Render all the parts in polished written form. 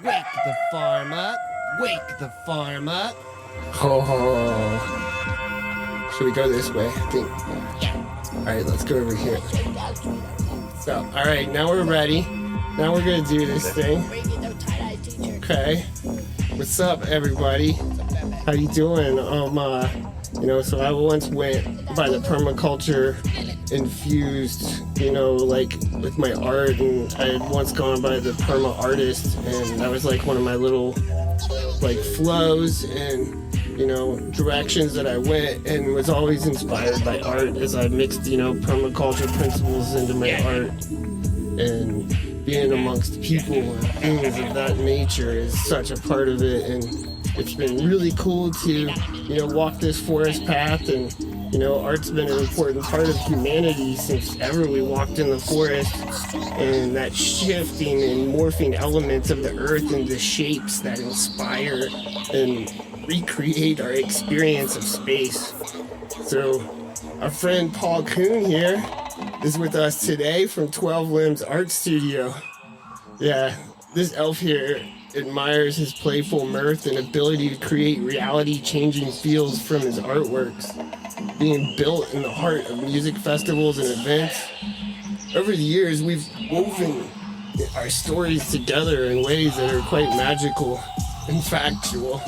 Wake the farm up. Wake the farm up. Oh. Should we go this way? I think. Yeah. All right, let's go over here. So, all right, now we're ready. Now we're gonna do this thing. Okay. What's up, everybody? How you doing? So I once went by the permaculture infused, like with my art, and I had once gone by the perma artist, and that was like one of my little like flows and directions that I went, and was always inspired by art as I mixed permaculture principles into my art. And being amongst people and things of that nature is such a part of it, and it's been really cool to walk this forest path. And art's been an important part of humanity since ever we walked in the forest, and that shifting and morphing elements of the earth into shapes that inspire and recreate our experience of space. So our friend Paul Kuhn here is with us today from 12 Limbs Art Studio. Yeah, this elf here admires his playful mirth and ability to create reality-changing feels from his artworks, being built in the heart of music festivals and events. Over the years, we've woven our stories together in ways that are quite magical and factual.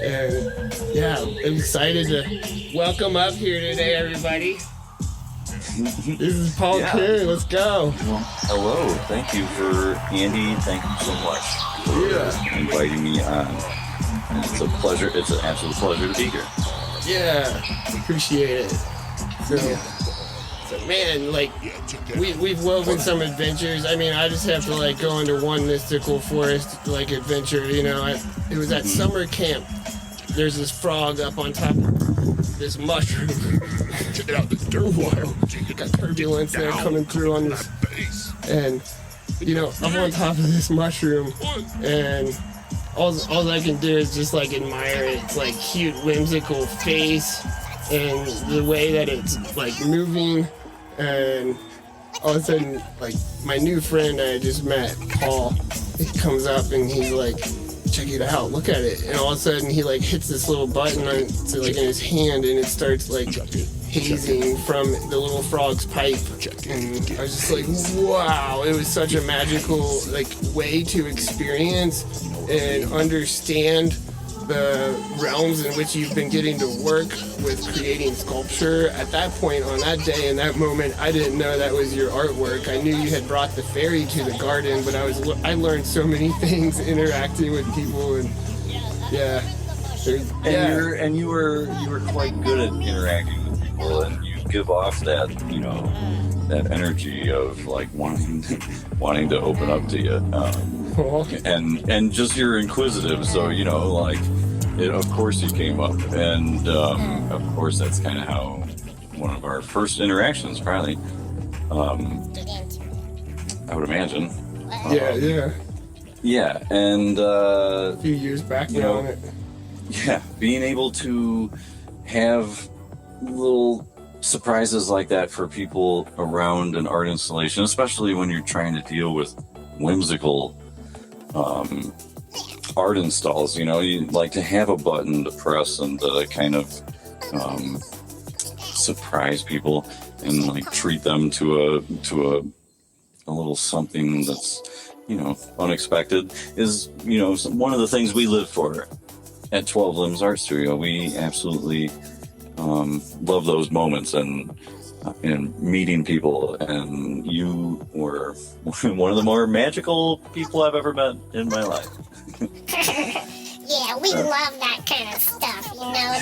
And yeah, I'm excited to welcome up here today, everybody. This is Paul Kuhn. Let's go. Well, hello. Thank you Ande. Thank you so much for inviting me on. It's a pleasure. It's an absolute pleasure to be here. Yeah, appreciate it. So man, like we've woven some adventures. I mean, I just have to go into one mystical forest adventure. It was at summer camp. There's this frog up on top of this mushroom. Check it out, this dirt wire. Got turbulence there coming through on this. And, I'm on top of this mushroom, and all I can do is just admire its cute, whimsical face and the way that it's moving. And all of a sudden, my new friend I just met, Paul, he comes up and he's like, check it out, look at it. And all of a sudden he hits this little button in his hand, and it starts hazing from the little frog's pipe. And I was just like, wow, it was such a magical way to experience and understand the realms in which you've been getting to work with creating sculpture. At that point, on that day, in that moment, I didn't know that was your artwork. I knew you had brought the fairy to the garden, but I learned so many things interacting with people, and you were quite good at interacting with people, and you give off that that energy of wanting to open up to you, and just you're inquisitive, so of course you came up, and of course that's kind of how one of our first interactions probably, I would imagine. And a few years back now on it. Yeah, being able to have little surprises like that for people around an art installation, especially when you're trying to deal with whimsical art installs. You like to have a button to press and to kind of surprise people and treat them to a little something that's unexpected is one of the things we live for at 12 Limbs Art Studio. We absolutely love those moments and meeting people, and you were one of the more magical people I've ever met in my life. Yeah, we love that kind of stuff,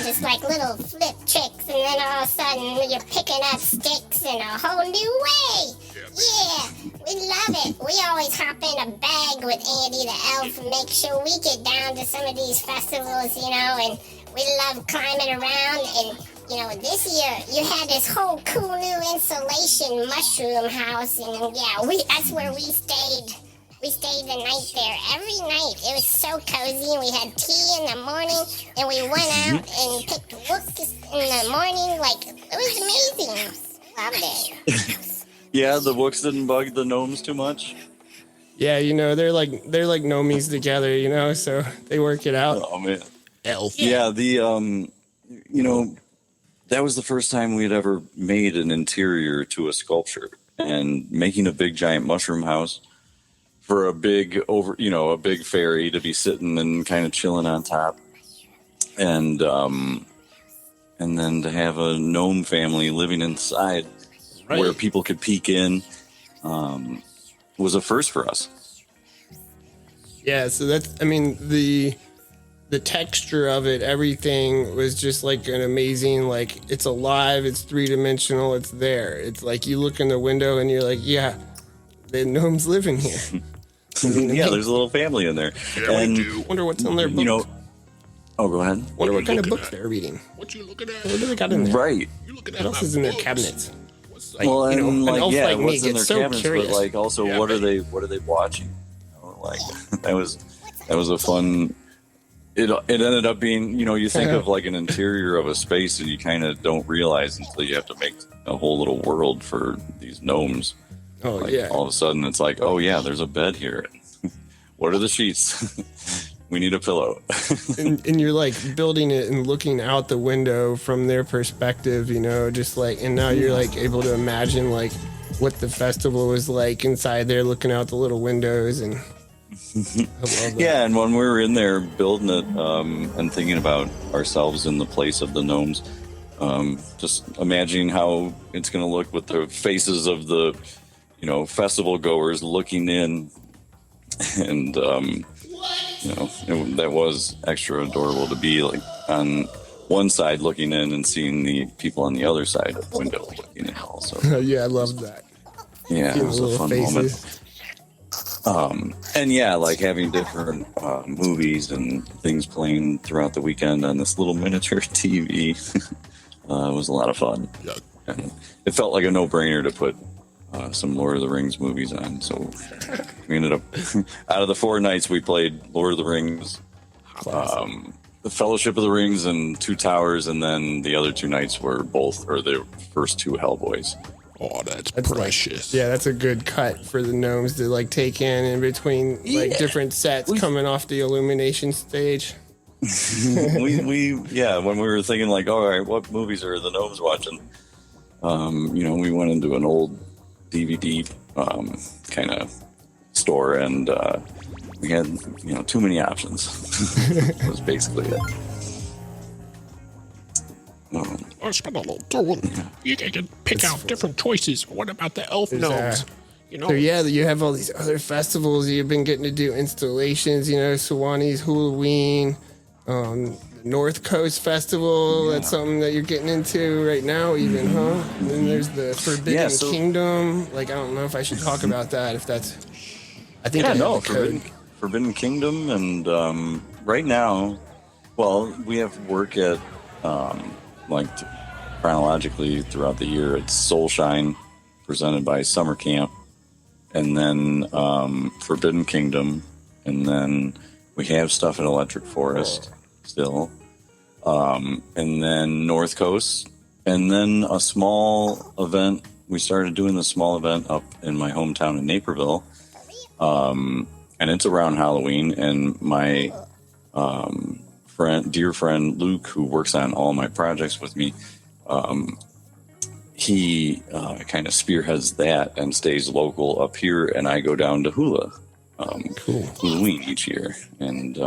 just little flip tricks, and then all of a sudden you're picking up sticks in a whole new way. Yeah, we love it. We always hop in a bag with Ande the elf and make sure we get down to some of these festivals, and we love climbing around. And this year you had this whole cool new insulation mushroom house, and that's where we stayed. We stayed the night there every night. It was so cozy, and we had tea in the morning, and we went out and picked wooks in the morning. It was amazing. Loved it. Yeah, the books didn't bug the gnomes too much. Yeah, you know, they're like gnomies together, you know, so they work it out. Oh man. Elf. Yeah, the you know, that was the first time we had ever made an interior to a sculpture, and making a big giant mushroom house for a big a big fairy to be sitting and kind of chilling on top, and then to have a gnome family living inside where people could peek in, was a first for us. Yeah, so that's, I mean, the texture of it, everything was just like an amazing, like, it's alive, it's three-dimensional, it's there. It's like you look in the window and you're like, yeah, the gnomes live in here. Yeah, there's a little family in there. Yeah, and we do. Wonder what's on their books. you know, oh, go ahead. Wonder what kind of looking books at? they're reading. What you looking at? What do they got in there? Right. You looking at What else my is in their books? cabinets? What's Like, Well, you know, and an like, elf yeah, like me what's in gets their so cabinets, curious. but like, also, Yeah, what are man. they watching? You know, like, that was a fun. It ended up being, you think of like an interior of a space, and you kind of don't realize until you have to make a whole little world for these gnomes. Oh, Like, yeah. all of a sudden, it's like, oh yeah, there's a bed here. What are the sheets? We need a pillow. And you're like building it and looking out the window from their perspective, you know, just like, and now you're like able to imagine like what the festival was like inside there, looking out the little windows. And I love that. Yeah, and when we were in there building it, and thinking about ourselves in the place of the gnomes, just imagining how it's going to look with the faces of the, festival goers looking in, and that was extra adorable to be like on one side looking in and seeing the people on the other side of the window looking in also. Yeah, I love that. Yeah, it Seeing was the a little fun faces. moment. And yeah, like having different movies and things playing throughout the weekend on this little miniature TV was a lot of fun. Yeah. And it felt like a no-brainer to put some Lord of the Rings movies on. So we ended up, out of the 4 nights, we played Lord of the Rings, the Fellowship of the Rings, and Two Towers, and then the other 2 nights were the first 2 Hellboys. Oh, that's That's precious. Yeah, that's a good cut for the gnomes to like take in between like different sets coming off the illumination stage. when we were thinking like, all right, what movies are the gnomes watching? We went into an old DVD kind of store, and we had too many options. That was basically it. I spent a little doing. You can pick out different choices. What about the elf gnomes? So yeah, you have all these other festivals. You've been getting to do installations. Suwannee's Hulaween, North Coast Festival. That's something that you're getting into right now, even, huh? And then there's the Forbidden Kingdom. Like, I don't know if I should talk about that. If that's, I think I have the code. Forbidden Kingdom, and right now, well, we have work at chronologically throughout the year. It's SolShine, presented by Summer Camp, and then Forbidden Kingdom, and then we have stuff at Electric Forest still, and then North Coast, and then a small event. We started doing the small event up in my hometown in Naperville, and it's around Halloween, and my dear friend Luke, who works on all my projects with me, he kind of spearheads that and stays local up here, and I go down to Hulaween each year and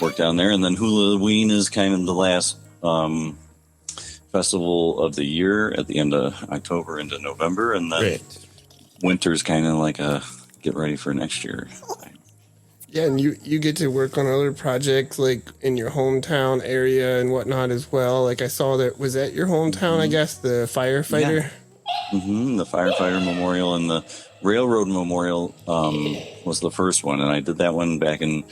work down there. And then Hulaween is kind of the last festival of the year at the end of October into November, and then winter's kind of like a get ready for next year. Yeah, and you get to work on other projects like in your hometown area and whatnot as well. Like I saw that, was that your hometown, I guess, the firefighter? Yeah. The firefighter memorial and the railroad memorial was the first one, and I did that one back in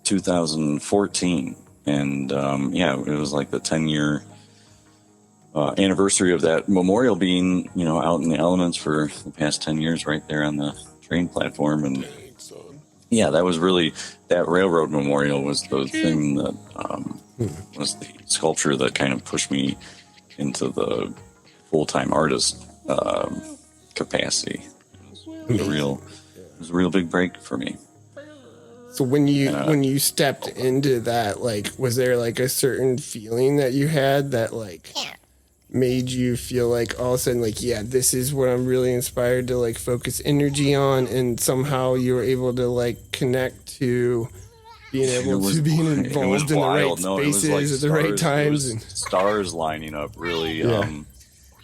2014. And it was like the 10-year anniversary of that memorial being, out in the elements for the past 10 years right there on the train platform. And yeah, that was really, that railroad memorial was the thing that was the sculpture that kind of pushed me into the full-time artist capacity. It was a real was a real big break for me. So when you stepped into that, like, was there like a certain feeling that you had that like made you feel like all of a sudden like, yeah, this is what I'm really inspired to like focus energy on, and somehow you were able to like connect to being able to be involved in the right spaces at the right times and stars lining up really.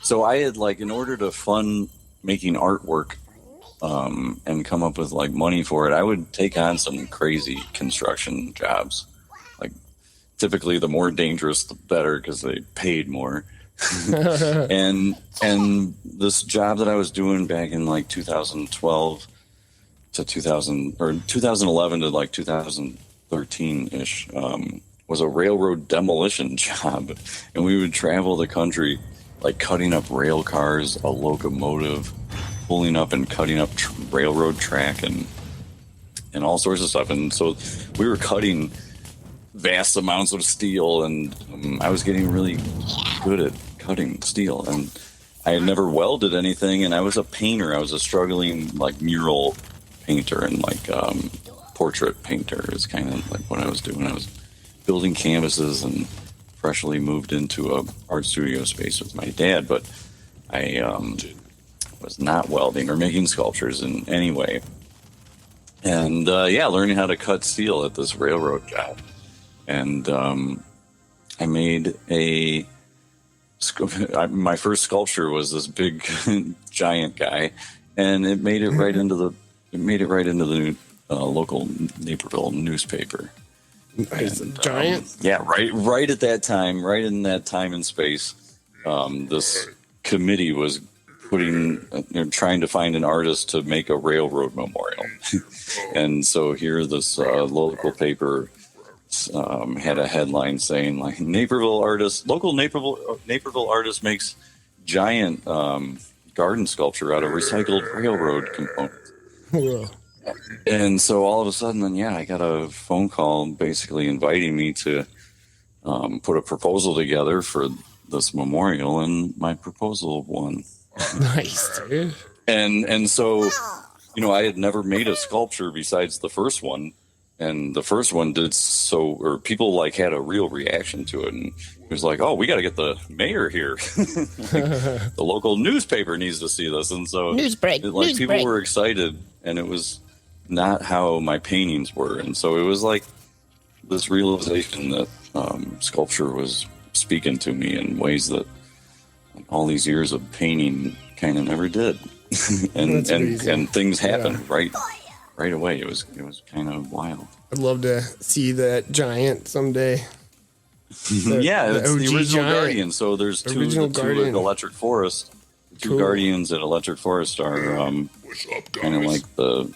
So I had like, in order to fund making artwork and come up with like money for it, I would take on some crazy construction jobs. Like typically the more dangerous, the better, because they paid more. and this job that I was doing back in like 2012 to 2011 to like 2013 ish, was a railroad demolition job. And we would travel the country, like cutting up rail cars, a locomotive, pulling up and cutting up railroad track and all sorts of stuff. And so we were cutting vast amounts of steel, and I was getting really good at cutting steel. And I had never welded anything, and I was a painter. I was a struggling like mural painter and like portrait painter is kind of like what I was doing. I was building canvases and freshly moved into a art studio space with my dad, but I was not welding or making sculptures in any way. And learning how to cut steel at this railroad job. And I made my first sculpture was this big giant guy, and it made it right into the local Naperville newspaper. And, giant. Right at that time, right in that time and space, this committee was trying to find an artist to make a railroad memorial. And so here this local paper had a headline saying like local Naperville artist makes giant garden sculpture out of recycled railroad components. Whoa. And so all of a sudden then I got a phone call basically inviting me to put a proposal together for this memorial, and my proposal won. Nice, dude. And so, I had never made a sculpture besides the first one, and the first one people like had a real reaction to it, and it was like, oh, we got to get the mayor here. The local newspaper needs to see this, and so people were excited, and it was not how my paintings were, and so it was like this realization that sculpture was speaking to me in ways that all these years of painting kind of never did. and things happened right away. It was kind of wild. I'd love to see that giant someday. It's the original giant. Guardian. So there's two at Electric Forest. The two Guardians at Electric Forest are kind of like the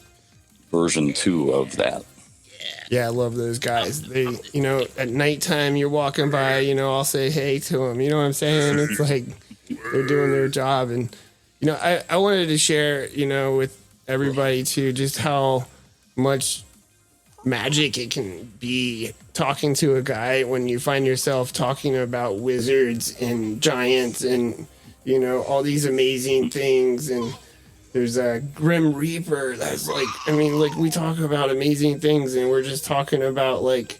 version 2 of that. Yeah, I love those guys. They, at nighttime you're walking by, I'll say hey to them. You know what I'm saying? It's like they're doing their job. And, I wanted to share, with everybody too, just how much magic it can be talking to a guy when you find yourself talking about wizards and giants and, all these amazing things. And there's a Grim Reaper that's like, we talk about amazing things and we're just talking about like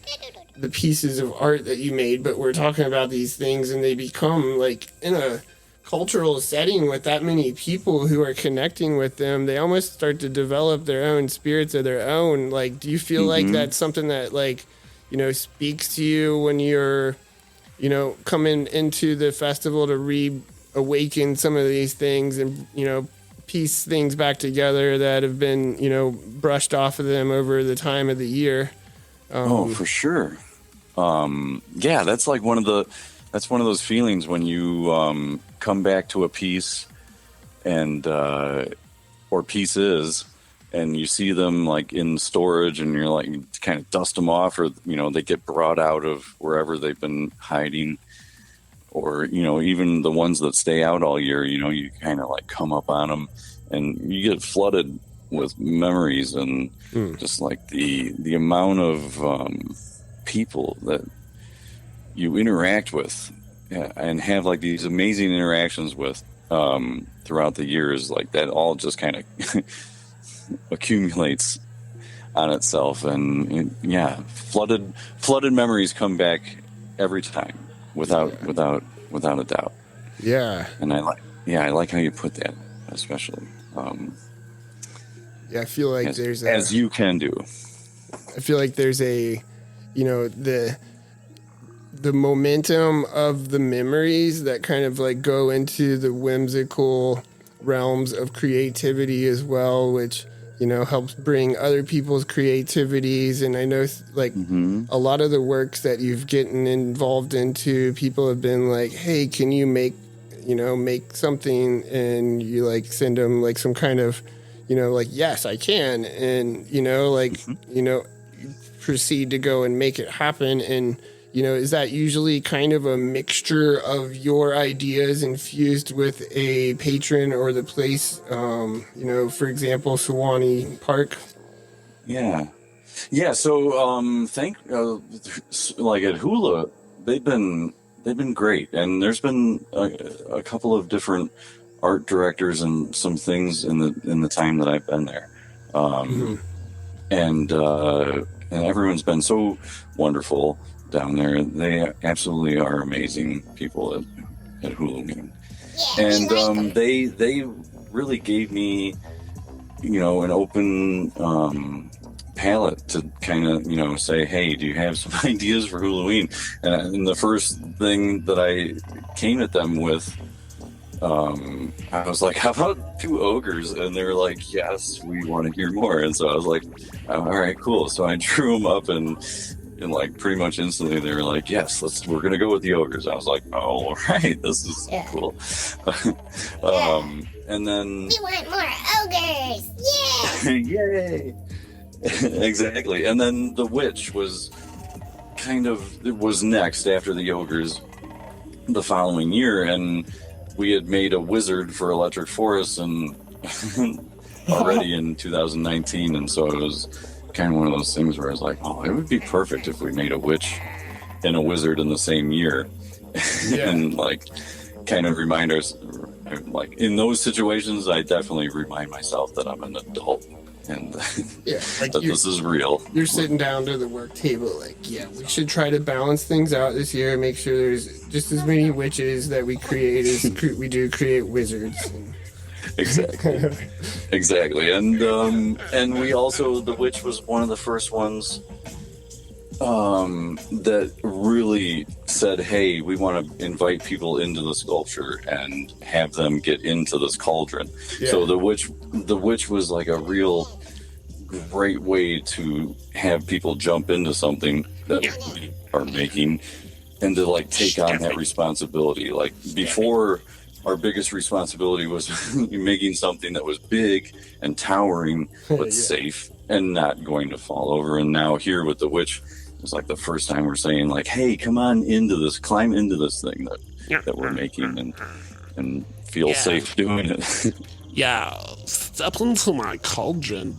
the pieces of art that you made, but we're talking about these things and they become like in a cultural setting with that many people who are connecting with them, they almost start to develop their own spirits of their own. Like, do you feel like that's something that like, speaks to you when you're, coming into the festival to reawaken some of these things and, piece things back together that have been, brushed off of them over the time of the year? For sure. That's like one of those feelings when you come back to a piece and or pieces and you see them like in storage and you're like, you kind of dust them off, or they get brought out of wherever they've been hiding, or even the ones that stay out all year, you kind of like come up on them and you get flooded with memories and just like the amount of people that you interact with and have like these amazing interactions with throughout the years, like that all just kind of accumulates on itself, and flooded memories come back every time without a doubt. Yeah. And I like how you put that, especially. I feel like as you can do. I feel like there's a, the momentum of the memories that kind of like go into the whimsical realms of creativity as well, which, helps bring other people's creativities. And I know like a lot of the works that you've gotten involved into, people have been like, hey, can you make something? And you like send them like some kind of, like, yes, I can. And, proceed to go and make it happen. And, is that usually kind of a mixture of your ideas infused with a patron or the place, for example, Suwannee Park? Yeah. So, like at Hula, they've been great. And there's been a couple of different art directors and some things in the time that I've been there. And everyone's been so wonderful down there. They absolutely are amazing people at Hulaween. And they really gave me, an open palette to kind of, say, hey, do you have some ideas for Hulaween? And the first thing that I came at them with, I was like, how about 2 ogres? And they were like, yes, we want to hear more. And so I was like, all right, cool. So I drew them up and like pretty much instantly they were like, yes, we're going to go with the ogres. I was like, oh, all right, this is cool. And then we want more ogres. Yeah. Yay. Exactly. And then the witch was next after the ogres the following year. And we had made a wizard for Electric Forest and already in 2019, and so it was kind of one of those things where I was like, oh, it would be perfect if we made a witch and a wizard in the same year. And like kind of remind us, like in those situations, I definitely remind myself that I'm an adult and that this is real. You're sitting down to the work table like, we should try to balance things out this year, make sure there's just as many witches that we create as we do create wizards. Exactly. And we also, the witch was one of the first ones that really said, hey, we want to invite people into the sculpture and have them get into this cauldron. So the witch was like a real great way to have people jump into something that we are making and to like take on that responsibility. Like before, our biggest responsibility was making something that was big and towering but safe and not going to fall over. And now here with the witch, it's like the first time we're saying like, hey, come on into this, climb into this thing that we're making and feel safe doing it. Step into my cauldron.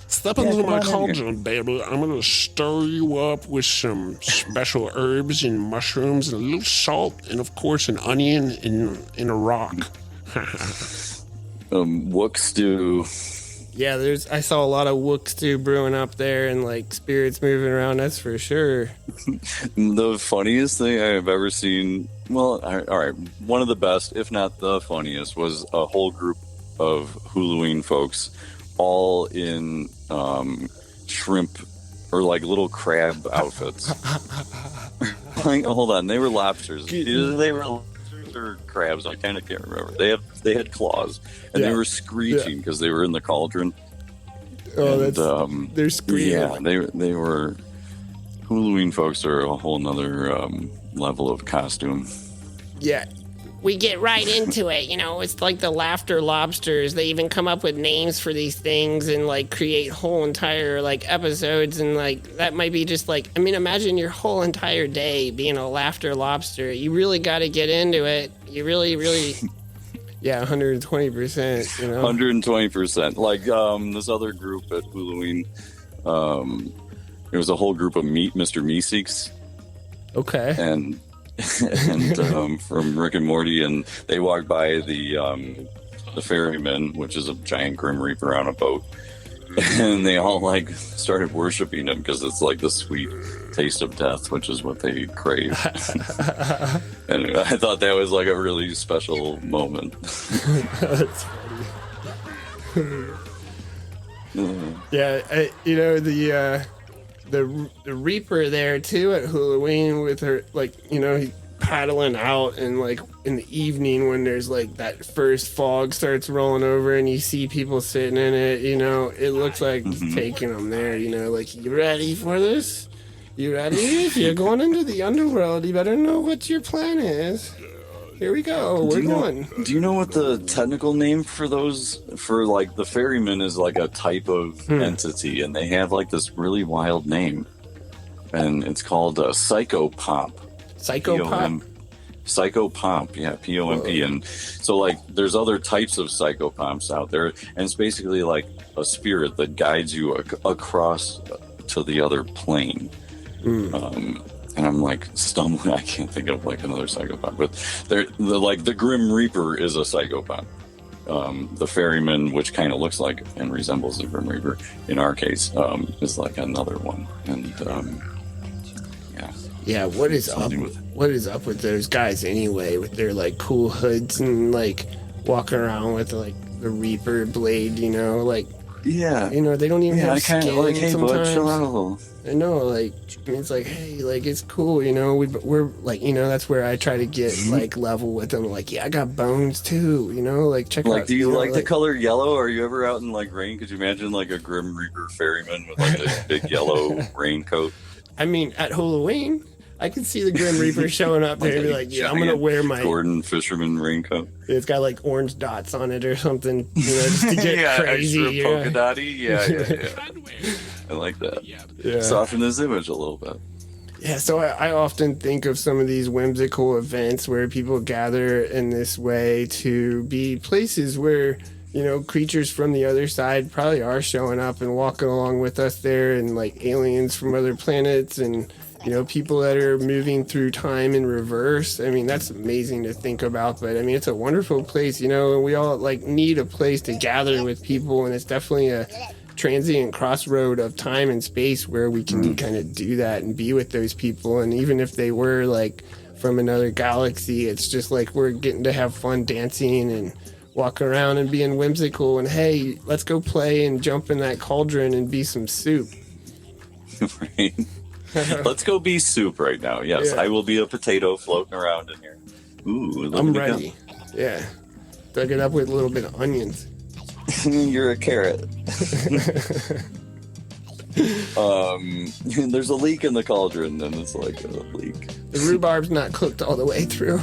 Step into my cauldron, baby. I'm going to stir you up with some special herbs and mushrooms and a little salt and, of course, an onion and a rock. Wook stew. Yeah, I saw a lot of wook stew brewing up there and, like, spirits moving around, that's for sure. The funniest thing I have ever seen, well, all right, one of the best, if not the funniest, was a whole group of Hulaween folks all in shrimp or like little crab outfits. Like, hold on, they were lobsters. They were lobsters or crabs. I kind of can't remember. They had claws and they were screeching because they were in the cauldron. Oh, and, they're screaming. Yeah, they were. Hulaween folks are a whole nother level of costume. Yeah. We get right into it, it's like the laughter lobsters. They even come up with names for these things and like create whole entire like episodes, and like that might be just like, imagine your whole entire day being a laughter lobster. You really got to get into it. You really 120%, 120%. Like this other group at Hulaween, there was a whole group of Mr. Meeseeks. Okay. And from Rick and Morty, and they walked by the ferryman, which is a giant Grim Reaper on a boat, and they all like started worshiping him because it's like the sweet taste of death, which is what they crave. And I thought that was like a really special moment. That's funny. Yeah, the Reaper there too at Hulaween with her, like, he paddling out, and like in the evening when there's like that first fog starts rolling over and you see people sitting in it, it looks like taking them there, like, you ready for this? You ready? If you're going into the underworld, you better know what your plan is. Here we go. We're going. Do you know what the technical name for those, for like the ferryman, is? Like a type of entity, and they have like this really wild name, and it's called a psychopomp. Psychopomp? Psychopomp, yeah, P-O-M-P. And so like there's other types of psychopomps out there, and it's basically like a spirit that guides you across to the other plane. And I'm like stumbling. I can't think of like another psychopath, but the Grim Reaper is a psychopath. The ferryman, which kind of looks like and resembles the Grim Reaper in our case, is like another one. And yeah, what is up with those guys anyway, with their like cool hoods and like walking around with like the Reaper blade, like, they don't even have skin like, hey, sometimes. bud, chill out a little. I know, like, it's like, hey, like, it's cool, we're like, that's where I try to get like level with them, like, yeah, I got bones too, like, check like, out. do you like the color yellow? Are you ever out in like rain? Could you imagine like a Grim Reaper ferryman with like a big yellow raincoat? I mean, at Hulaween, I could see the Grim Reaper showing up there and be like, yeah, I'm gonna wear my Gordon fisherman raincoat. It's got like orange dots on it or something, just to get crazy. Extra polka dotty. Yeah. I like that. Yeah. Soften this image a little bit. Yeah, so I often think of some of these whimsical events where people gather in this way to be places where, creatures from the other side probably are showing up and walking along with us there, and like aliens from other planets, and people that are moving through time in reverse. I mean, that's amazing to think about, but I mean, it's a wonderful place, and we all like need a place to gather with people, and it's definitely a transient crossroad of time and space where we can kind of do that and be with those people. And even if they were like from another galaxy, it's just like we're getting to have fun dancing and walking around and being whimsical, and hey, let's go play and jump in that cauldron and be some soup. Right. Let's go be soup right now. Yes, I will be a potato floating around in here. Ooh, I'm ready. Yeah. Dug it up with a little bit of onions. You're a carrot. There's a leak in the cauldron, and it's like a leak. The rhubarb's not cooked all the way through.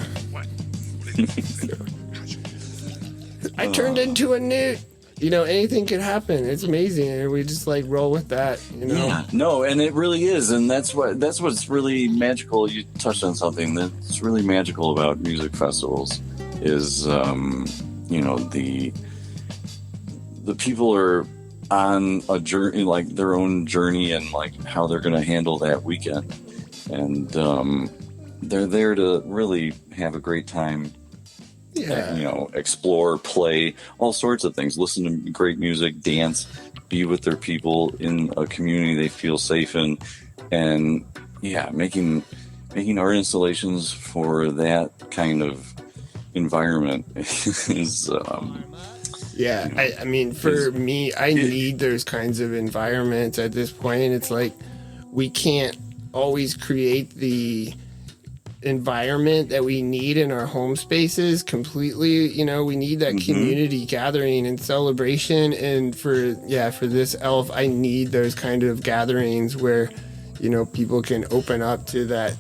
I turned into a newt. Anything could happen. It's amazing, and we just like roll with that. Yeah, no, and it really is, and that's what's really magical. You touched on something that's really magical about music festivals is, the people are on a journey, like their own journey, and like how they're going to handle that weekend, and they're there to really have a great time. Yeah. Explore, play, all sorts of things, listen to great music, dance, be with their people in a community they feel safe in, and making art installations for that kind of environment is I mean, for me, I need those kinds of environments at this point. It's like we can't always create the environment that we need in our home spaces completely. We need that community gathering and celebration, and for this elf, I need those kind of gatherings where people can open up to that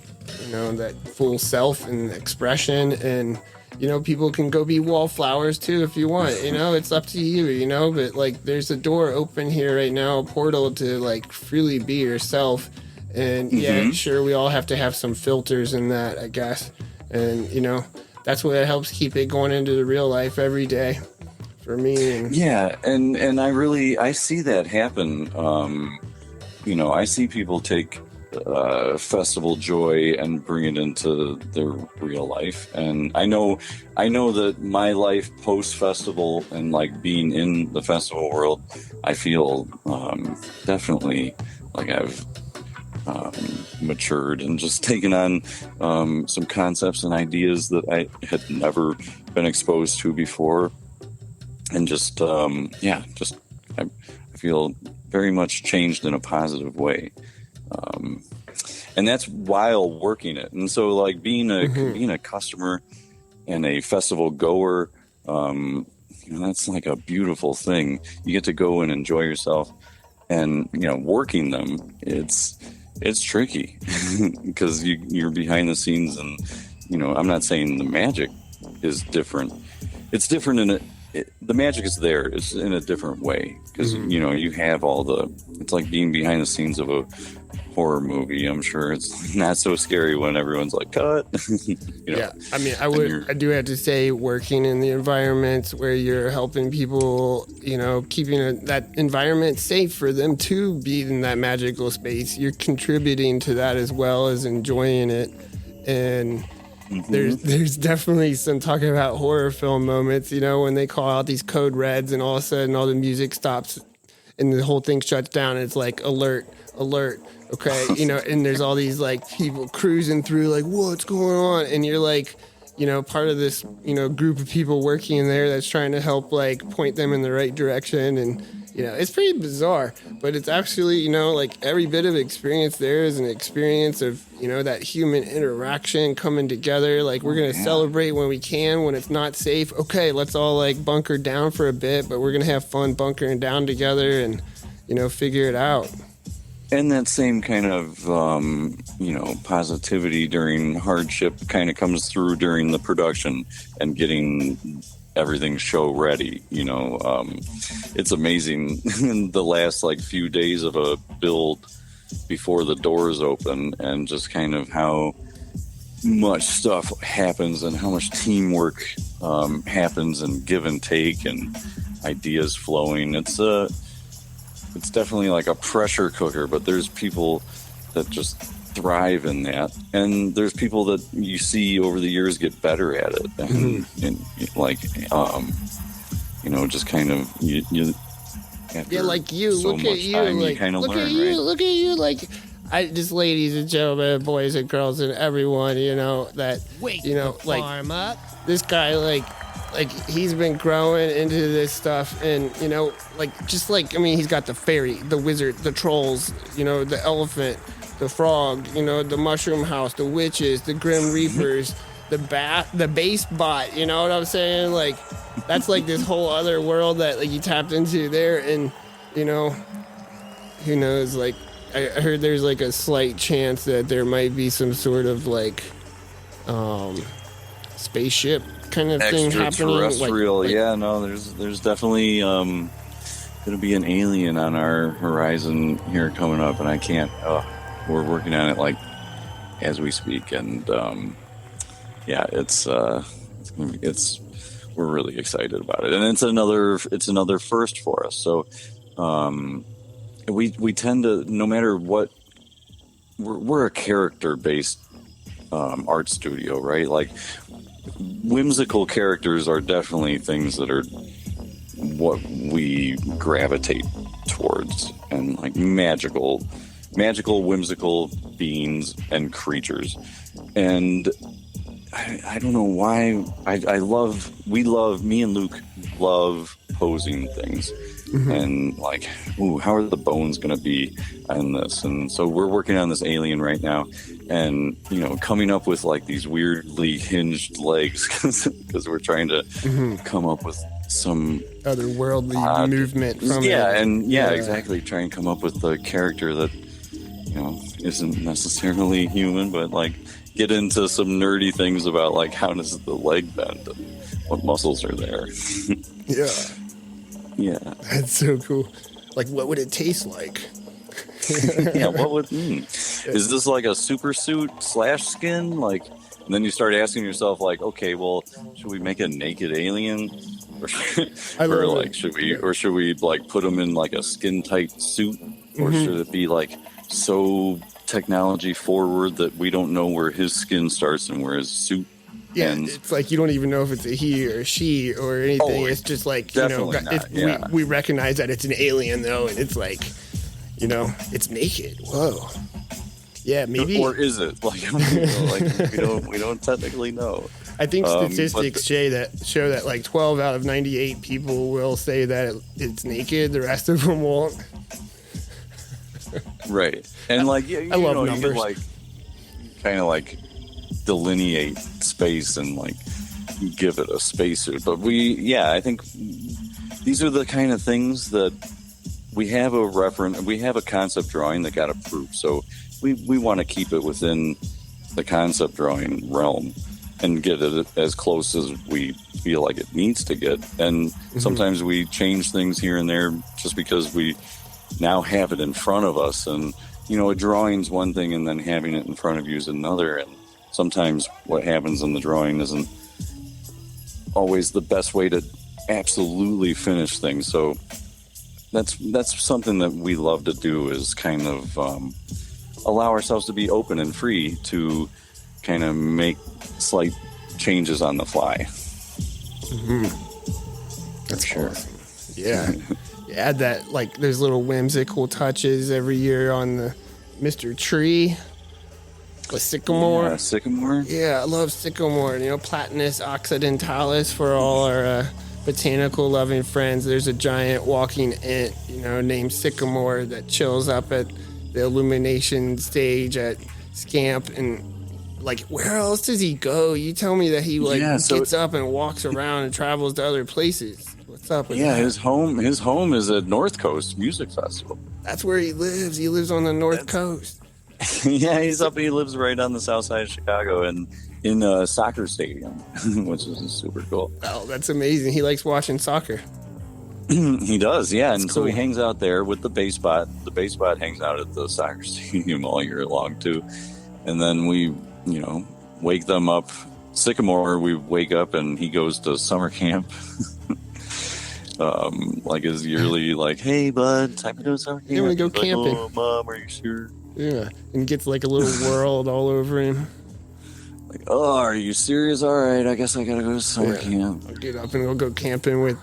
that full self and expression, and people can go be wallflowers too if you want. It's up to you. But like there's a door open here right now, a portal to like freely be yourself. And sure, we all have to have some filters in that, I guess. And, that's what helps keep it going into the real life every day for me. And I see that happen. I see people take festival joy and bring it into their real life. And I know that my life post festival and like being in the festival world, I feel definitely like I've matured and just taken on some concepts and ideas that I had never been exposed to before. And just I feel very much changed in a positive way. And that's while working it. And so like being a customer and a festival goer, that's like a beautiful thing. You get to go and enjoy yourself, and working them, it's tricky because you're behind the scenes, and I'm not saying the magic is different. It's different the magic is there. It's in a different way because you have it's like being behind the scenes of a horror movie. I'm sure it's not so scary when everyone's like, cut. Yeah, I mean, I do have to say, working in the environments where you're helping people, keeping that environment safe for them to be in that magical space, you're contributing to that as well as enjoying it. And there's definitely some talking about horror film moments, when they call out these code reds and all of a sudden all the music stops and the whole thing shuts down and it's like alert. Okay, and there's all these like people cruising through like, what's going on? And you're like, part of this, group of people working in there that's trying to help like point them in the right direction. And, it's pretty bizarre, but it's actually, like every bit of experience there is an experience of, that human interaction coming together. Like we're going to celebrate when we can, when it's not safe. Okay, let's all like bunker down for a bit, but we're going to have fun bunkering down together and, figure it out. And that same kind of, positivity during hardship kind of comes through during the production and getting everything show ready. It's amazing in the last like few days of a build before the doors open, and just kind of how much stuff happens and how much teamwork happens and give and take and ideas flowing. It's definitely like a pressure cooker, but there's people that just thrive in that, and there's people that you see over the years get better at it, and like just kind of you like you so look at you time, like kind of look learn, at you right? Look at you like just ladies and gentlemen, boys and girls and everyone, Farm up. This guy like he's been growing into this stuff, and he's got the fairy, the wizard, the trolls, the elephant, the frog, the mushroom house, the witches, the grim reapers, the base bot, you know what I'm saying? Like that's like this whole other world that like you tapped into there, and who knows, like I heard there's like a slight chance that there might be some sort of like spaceship kind of thing happening. Extraterrestrial, there's definitely gonna be an alien on our horizon here coming up, and I can't. We're working on it like as we speak, and we're really excited about it, and it's another first for us. So we tend to, no matter what, we're a character based art studio, right? Like whimsical characters are definitely things that are what we gravitate towards, and like magical whimsical beings and creatures. And I don't know why me and Luke love posing things, and like, ooh, how are the bones going to be in this? And so we're working on this alien right now, and coming up with like these weirdly hinged legs because we're trying to come up with some otherworldly movement from it. Exactly, try and come up with the character that isn't necessarily human, but like get into some nerdy things about like how does the leg bend and what muscles are there. Yeah, that's so cool. Like, what would it taste like? Is this like a super suit / skin? Like, and then you start asking yourself like, okay, well, should we make a naked alien, or should we like put them in like a skin tight suit, or should it be like so technology forward that we don't know where his skin starts and where his suit ends. It's like you don't even know if it's a he or a she or anything. It's just like, definitely not, we recognize that it's an alien though, and it's like, it's naked. Whoa. Yeah, maybe. Or is it? Like, we don't technically know. I think statistics show that like 12 out of 98 people will say that it's naked. The rest of them won't. Right. And like, I love numbers. You can like kind of like delineate space and like give it a spacesuit. But I think these are the kind of things that we have a concept drawing that got approved. So we want to keep it within the concept drawing realm and get it as close as we feel like it needs to get. And sometimes we change things here and there just because we now have it in front of us. And, a drawing's one thing and then having it in front of you is another. And sometimes what happens in the drawing isn't always the best way to absolutely finish things. So that's something that we love to do, is kind of allow ourselves to be open and free to kind of make slight changes on the fly. That's awesome. Yeah. You add that, like, there's little whimsical touches every year on the Mr. Tree. The Sycamore. Yeah, Sycamore. Yeah, I love Sycamore. Platanus occidentalis for all our botanical loving friends. There's a giant walking ant, named Sycamore that chills up at the illumination stage at Scamp. And like, where else does he go? You tell me that he gets up and walks around and travels to other places. What's up with that? His home is at North Coast Music Festival. That's where he lives. He lives on the North Coast. Yeah, he lives right on the south side of Chicago and in a soccer stadium, which is super cool. Oh, that's amazing. He likes watching soccer. He does, yeah. That's and cool. So he hangs out there with the base spot. The base spot hangs out at the soccer stadium all year long too. And then we, wake them up. Sycamore, we wake up and he goes to summer camp. Like his yearly, like, hey bud, time to go to summer camp. Yeah, we go He's camping. Like, oh, Mom, are you sure? Yeah, and gets like a little world all over him. Like, oh, are you serious? All right, I guess I gotta go to summer camp. I'll get up and we'll go camping with,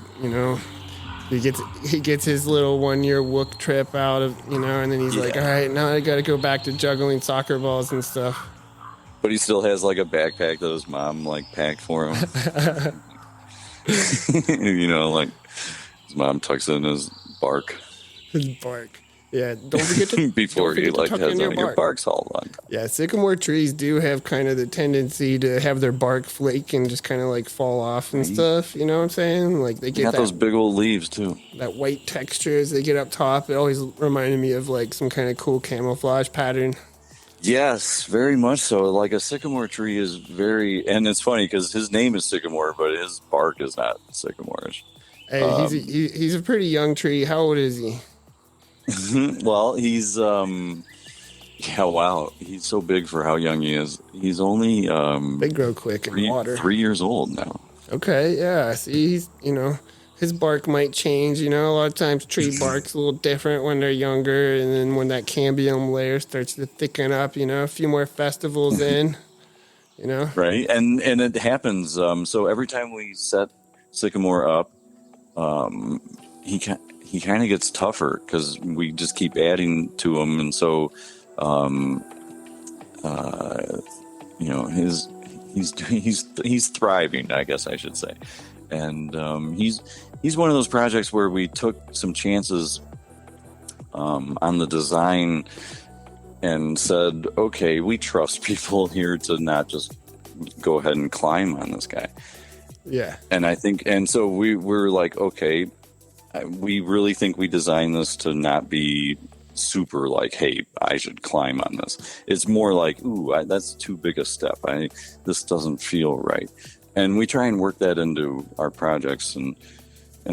he gets his little 1 year Wook trip out of, and then he's like, all right, now I gotta go back to juggling soccer balls and stuff. But he still has like a backpack that his mom like packed for him. Like his mom tucks in his bark. His bark. Yeah, don't forget to before he like has your bark's hauled on. Yeah, sycamore trees do have kind of the tendency to have their bark flake and just kind of like fall off and stuff. You know what I'm saying? Like they get those big old leaves too. That white texture as they get up top. It always reminded me of like some kind of cool camouflage pattern. Yes, very much so. Like a sycamore tree is and it's funny because his name is Sycamore, but his bark is not sycamore-ish. Hey, he's a pretty young tree. How old is he? Well, he's wow, he's so big for how young he is. He's only they grow quick in water. 3 years old now. Okay, yeah. See, he's his bark might change. A lot of times tree bark's a little different when they're younger, and then when that cambium layer starts to thicken up, a few more festivals in, Right, and it happens. So every time we set Sycamore up, he kind of gets tougher because we just keep adding to him, and so he's thriving, I guess I should say, and he's one of those projects where we took some chances on the design and said, okay, we trust people here to not just go ahead and climb on this guy. Yeah, and I think, and so we're like, okay. We really think we designed this to not be super like, hey, I should climb on this. It's more like, ooh, that's too big a step. This doesn't feel right. And we try and work that into our projects. And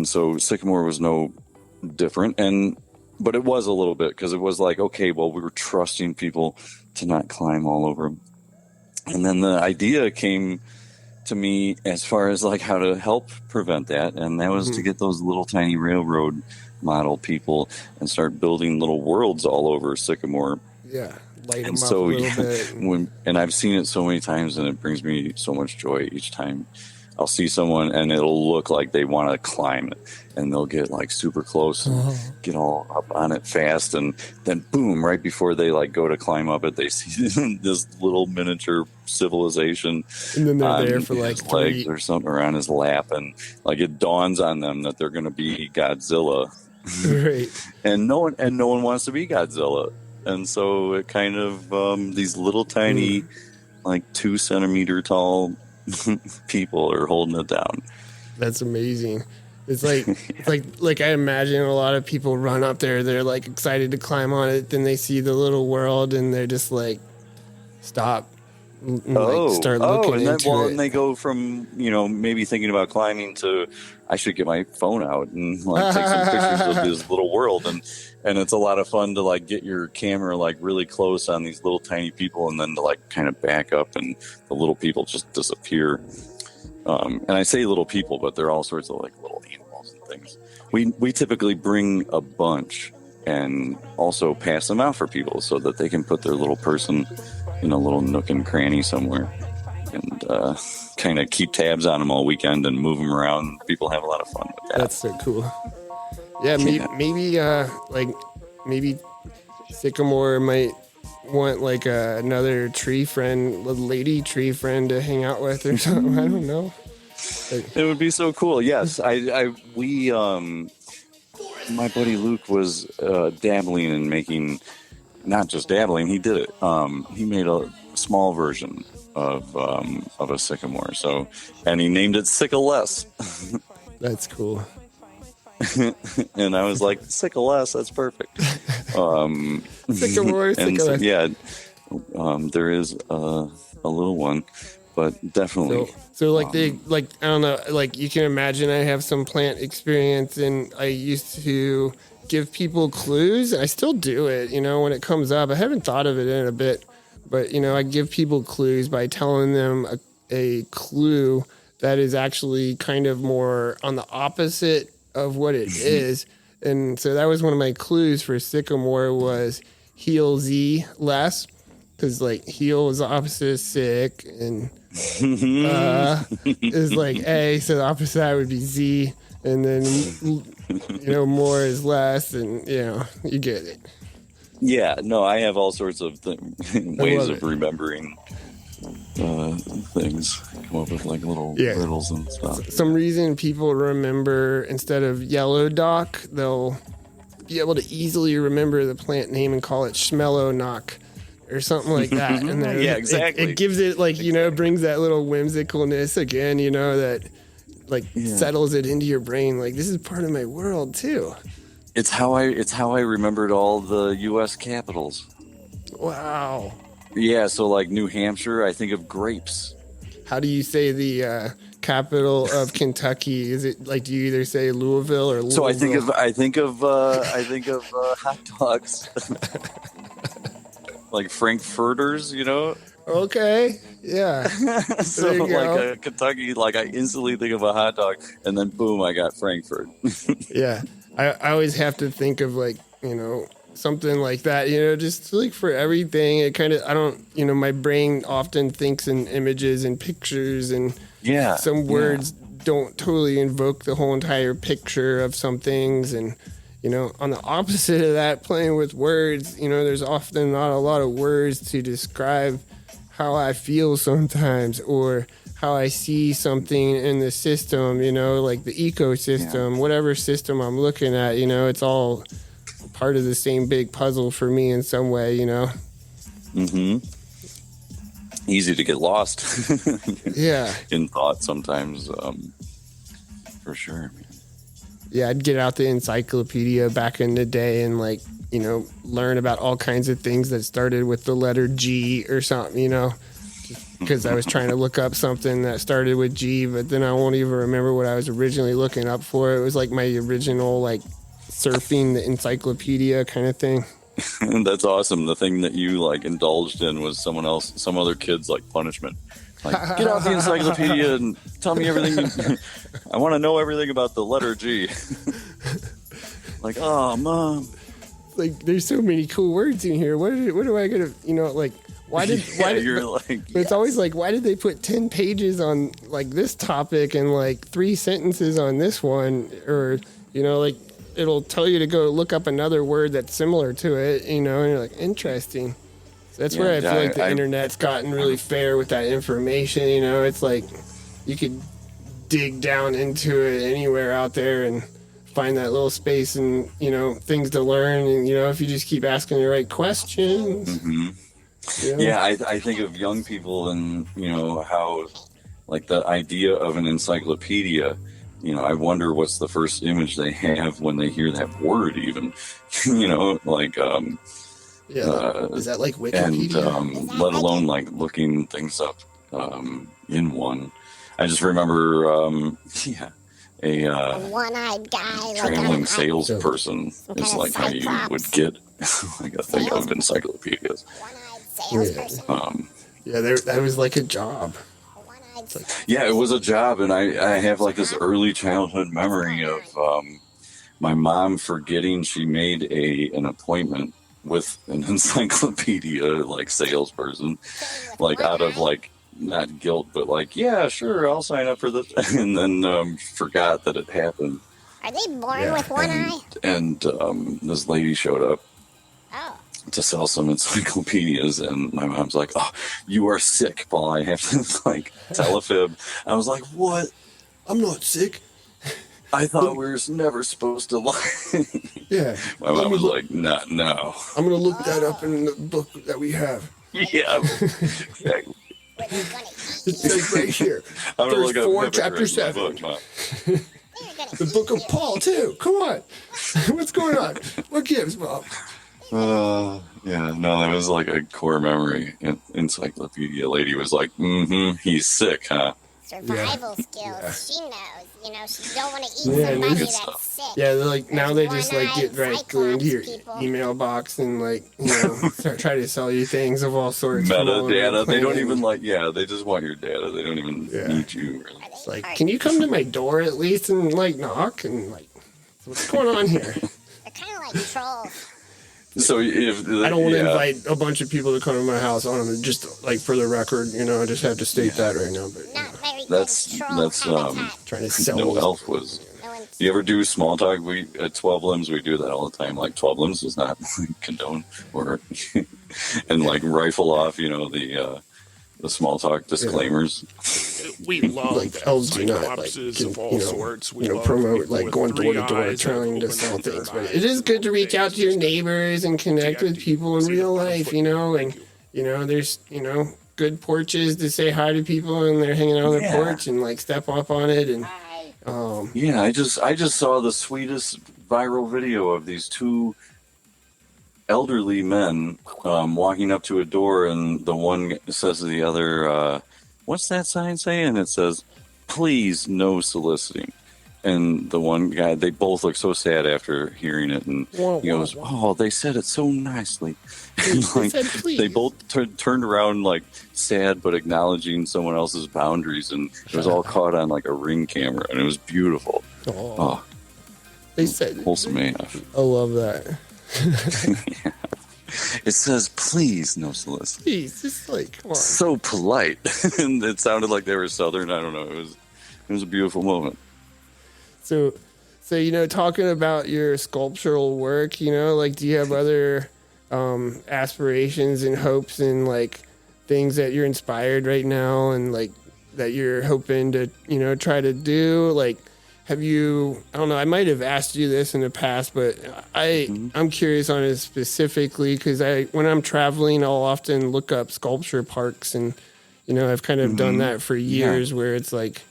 so Sycamore was no different. But it was a little bit because it was like, okay, well, we were trusting people to not climb all over them. And then the idea came to me as far as like how to help prevent that, and that was to get those little tiny railroad model people and start building little worlds all over Sycamore. Yeah, light them And up a so little bit. and I've seen it so many times, and it brings me so much joy each time. I'll see someone and it'll look like they want to climb it, and they'll get like super close and get all up on it fast, and then boom, right before they like go to climb up it, they see this little miniature civilization, And then they're there for like his legs or something, or on his lap, and like it dawns on them that they're going to be Godzilla, Right. and no one wants to be Godzilla, and so it kind of these little tiny, like 2 centimeter tall people are holding it down. That's amazing. It's like I imagine a lot of people run up there. They're like excited to climb on it. Then they see the little world, and they're just like, stop. And, start looking and then, into it. and they go from maybe thinking about climbing to, I should get my phone out and like take some pictures of this little world, and it's a lot of fun to like get your camera like really close on these little tiny people, and then to like kind of back up, and the little people just disappear. And I say little people, but they're all sorts of like little animals and things. We typically bring a bunch and also pass them out for people so that they can put their little person in a little nook and cranny somewhere, and kind of keep tabs on them all weekend and move them around. People have a lot of fun with that. That's so cool. Yeah, maybe Sycamore might want like another tree friend, a lady tree friend to hang out with or something. I don't know. It would be so cool. Yes, we my buddy Luke was dabbling in making, not just dabbling, he did it. He made a small version of a sycamore. So, and he named it Sycaless. That's cool. And I was like, Sycaless, that's perfect. Sycamore, and Sycaless. there is a little one, but definitely. So like I don't know, like you can imagine I have some plant experience, and I used to give people clues. I still do it, when it comes up. I haven't thought of it in a bit, but I give people clues by telling them a clue that is actually kind of more on the opposite of what it is. And so that was one of my clues for Sycamore was heal Z less, because like heal is the opposite of sick, and is like A, so the opposite of that would be Z, and then more is less, and you get it. Yeah, no, I have all sorts of ways of remembering things. Come up with like little riddles and stuff. Some reason people remember, instead of yellow dock, they'll be able to easily remember the plant name and call it schmellonock or something like that. And then yeah, exactly. It gives it like, brings that little whimsicalness again, that like settles it into your brain. Like, this is part of my world too. It's how I remembered all the U.S. capitals. Wow. Yeah, so like New Hampshire, I think of grapes. How do you say the capital of Kentucky? Is it like, do you either say Louisville or Louisville? So I think of hot dogs, like Frankfurters, Okay, yeah. So like Kentucky, like I instantly think of a hot dog, and then boom, I got Frankfurt. Yeah, I always have to think of like something like that, just like for everything. It kind of, I don't, my brain often thinks in images and pictures, and some words don't totally invoke the whole entire picture of some things. And, on the opposite of that, playing with words, there's often not a lot of words to describe how I feel sometimes, or how I see something in the system, like the ecosystem, whatever system I'm looking at, it's all part of the same big puzzle for me in some way, Mm-hmm. Easy to get lost. Yeah. In thought sometimes, for sure. Yeah, I'd get out the encyclopedia back in the day and like, learn about all kinds of things that started with the letter G or something, because I was trying to look up something that started with G, but then I won't even remember what I was originally looking up for. It was like my original, like, surfing the encyclopedia kind of thing. That's awesome. The thing that you like indulged in was some other kid's like punishment. Like, get out the encyclopedia and tell me everything. I want to know everything about the letter G. Like, oh, Mom. like there's so many cool words in here. What do I gotta, like, why did you're like, but it's always like, why did they put 10 pages on like this topic and like 3 sentences on this one? Or, like it'll tell you to go look up another word that's similar to it, and you're like, interesting. So that's where I feel like the internet's gotten really fair with that information. It's like you could dig down into it anywhere out there and find that little space and, things to learn. And, if you just keep asking the right questions. Mm-hmm. Yeah, I think of young people and, how, like, the idea of an encyclopedia, I wonder what's the first image they have when they hear that word even, like, is that like Wikipedia? And let alone, like, looking things up in one. I just remember, a one-eyed guy, traveling salesperson is like how you would get like a thing of encyclopedias. One-eyed salesperson. That was like a job. Yeah, it was a job, and I have like this early childhood memory of my mom forgetting she made an appointment with an encyclopedia like salesperson, like out of like not guilt, but like, yeah, sure, I'll sign up for this, and then forgot that it happened. Are they born with one eye? And this lady showed up to sell some encyclopedias, and my mom's like, "Oh, you are sick, Paul. I have to like tell a fib." I was like, "What? I'm not sick. I thought we were never supposed to lie." Yeah. My mom was like, "No." I'm gonna look that up in the book that we have. Yeah, exactly. It's like right here. I'm gonna Verse look up 4, hypocrite chapter in 7. my book, Mom. The book of Paul too. Come on. What's going on? What gives, Mom? Yeah, no, that was like a core memory. Encyclopedia lady was like, he's sick, huh? Survival skills. She knows. She don't want to eat somebody that's sick. Yeah, they're like now they just like get go into your email box and like start trying to sell you things of all sorts. Metadata. They don't even they just want your data. They don't even need you. Really. It's like, can you come to my door at least and like knock and like, what's going on here? They're kind of like trolls. So if I don't want to invite a bunch of people to come to my house on them, just like for the record, I just have to state that right now. But not very that's trying to sell. No elf was. Do you ever do small talk? We at 12 Limbs we do that all the time. Like 12 Limbs does not condone or and like rifle off, the small talk disclaimers. We love like elves do not of all sorts. We promote like going door to door trying to sell things, but it is good to reach out to your neighbors and connect with people in real life, and there's good porches to say hi to people and they're hanging out on their porch and like step up on it and I just saw the sweetest viral video of these two elderly men walking up to a door, and the one says to the other, what's that sign say? And it says, "Please, no soliciting." And the one guy, they both look so sad after hearing it, and he goes, "Oh, they said it so nicely." And like, they both turned around like sad but acknowledging someone else's boundaries, and it was all caught on like a Ring camera, and it was beautiful. Oh, they said wholesome AF. I love that. Yeah. It says, "Please, no soliciting." Please, just like, come on. So polite. And it sounded like they were Southern. I don't know. It was a beautiful moment. So talking about your sculptural work, like, do you have other aspirations and hopes and like things that you're inspired right now and like that you're hoping to, try to do? Like, have you, I don't know, I might have asked you this in the past, but I'm curious on it specifically because when I'm traveling, I'll often look up sculpture parks, and, I've kind of done that for years where it's like,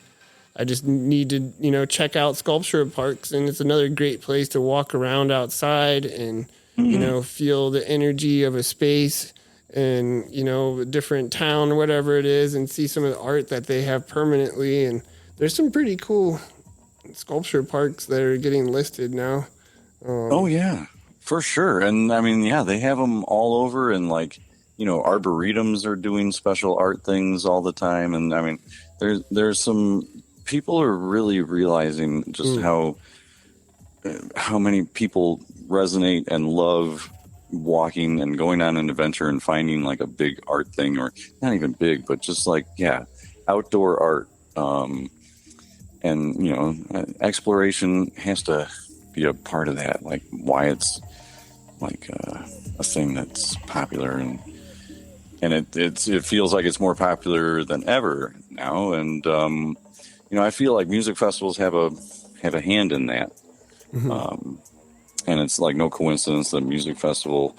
I just need to, check out sculpture parks, and it's another great place to walk around outside and, feel the energy of a space and, a different town or whatever it is, and see some of the art that they have permanently. And there's some pretty cool sculpture parks that are getting listed now. Oh yeah, for sure. And I mean, yeah, they have them all over, and like, arboretums are doing special art things all the time. And I mean, there's some people are really realizing just how how many people resonate and love walking and going on an adventure and finding like a big art thing, or not even big, but just like, outdoor art. And, exploration has to be a part of that, like why it's like a thing that's popular, and it feels like it's more popular than ever now. And, I feel like music festivals have a hand in that. And it's like no coincidence that music festival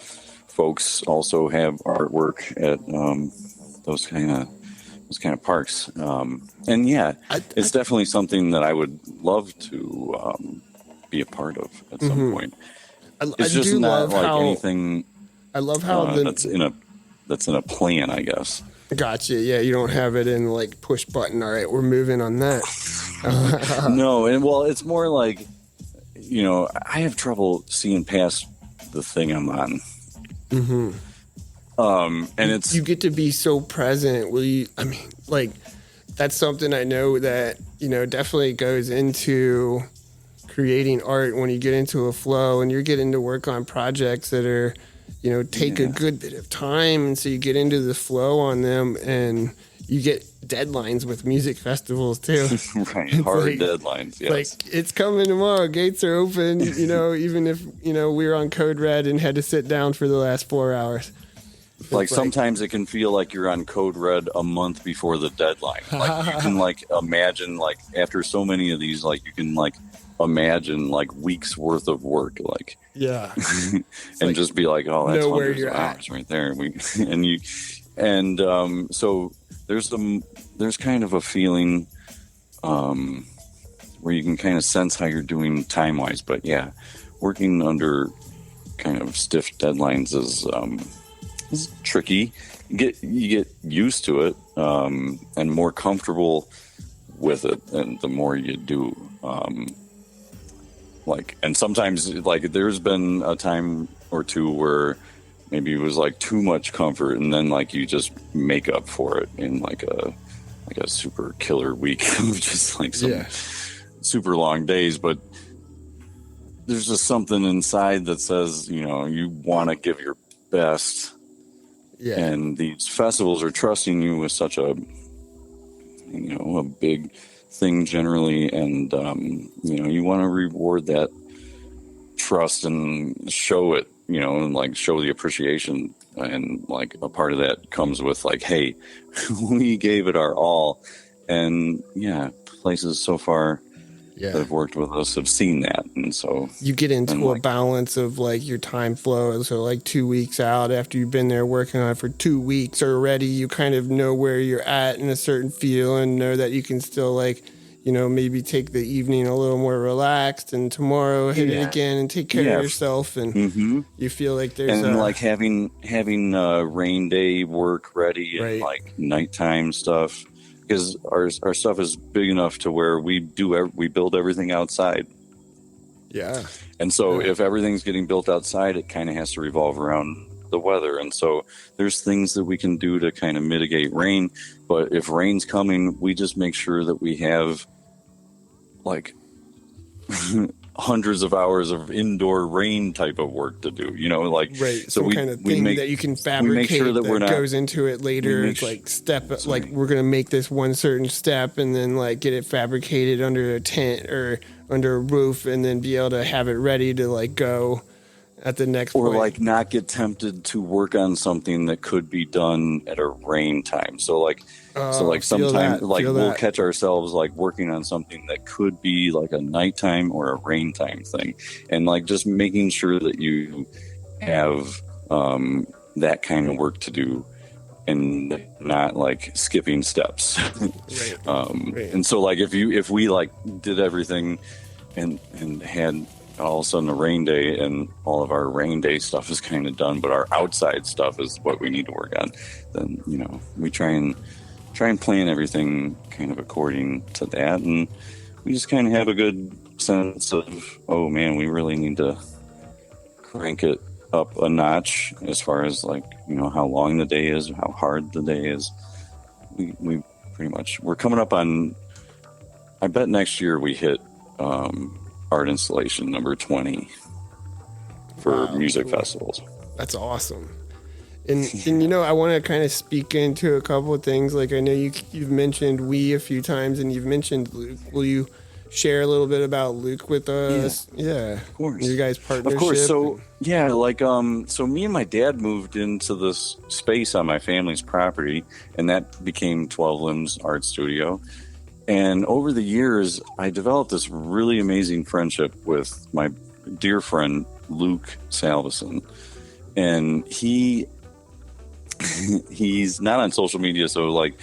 folks also have artwork at those kind of parks. It's definitely something that I would love to be a part of at some point. It's just not like anything. I love how that's in a plan, I guess. Gotcha. Yeah, you don't have it in like push button. All right, we're moving on that. No, and well, it's more like, I have trouble seeing past the thing I'm on. And it's, you get to be so present. That's something I know that, definitely goes into creating art when you get into a flow and you're getting to work on projects that are, take a good bit of time. And so you get into the flow on them, and you get deadlines with music festivals too. Right. Hard deadlines. Yes. Like, it's coming tomorrow. Gates are open, even if, we were on code red and had to sit down for the last 4 hours. Like sometimes it can feel like you're on code red a month before the deadline. Like you can like imagine, like after so many of these, like you can like imagine like weeks worth of work, like and like, just be like, oh, that's hundreds of hours right there. So there's kind of a feeling where you can kind of sense how you're doing time wise, but working under kind of stiff deadlines is tricky. You get used to it and more comfortable with it, and the more you do, and sometimes like there's been a time or two where maybe it was like too much comfort, and then like you just make up for it in like a super killer week of just like some super long days. But there's just something inside that says, you want to give your best. Yeah. And these festivals are trusting you with such a big thing generally. And, you want to reward that trust and show it, and like show the appreciation. And like a part of that comes with like, hey, we gave it our all. And places so far that have worked with us have seen that. And so you get into a balance of like your time flow. So like 2 weeks out after you've been there working on it for 2 weeks already, you kind of know where you're at in a certain feel, and know that you can still like, maybe take the evening a little more relaxed, and tomorrow hit it again and take care of yourself. And you feel like there's like having rain day work ready and like nighttime stuff. Because our stuff is big enough to where we build everything outside. Yeah. And so if everything's getting built outside, it kind of has to revolve around the weather. And so there's things that we can do to kind of mitigate rain. But if rain's coming, we just make sure that we have like hundreds of hours of indoor rain type of work to do, so some kind of thing that you can fabricate sure that goes into it later. It's like like we're going to make this one certain step, and then like get it fabricated under a tent or under a roof, and then be able to have it ready to like go at the next or point. Like not get tempted to work on something that could be done at a rain time. So like sometimes we'll catch ourselves like working on something that could be like a nighttime or a rain time thing, and like just making sure that you have that kind of work to do and not like skipping steps. And so like if we like did everything and had all of a sudden a rain day, and all of our rain day stuff is kind of done, but our outside stuff is what we need to work on, then we try and plan everything kind of according to that, and we just kind of have a good sense of, oh man, we really need to crank it up a notch as far as like how long the day is, how hard the day is. We pretty much, we're coming up on, I bet next year we hit art installation number 20 for music festivals. That's awesome. And I want to kind of speak into a couple of things. Like, I know you've mentioned we a few times, and you've mentioned Luke. Will you share a little bit about Luke with us? Yeah, of course. Your guys' partnership. Of course. So yeah, like so me and my dad moved into this space on my family's property, and that became 12 Limbs Art Studio. And over the years, I developed this really amazing friendship with my dear friend Luke Salveson, and he's not on social media, so like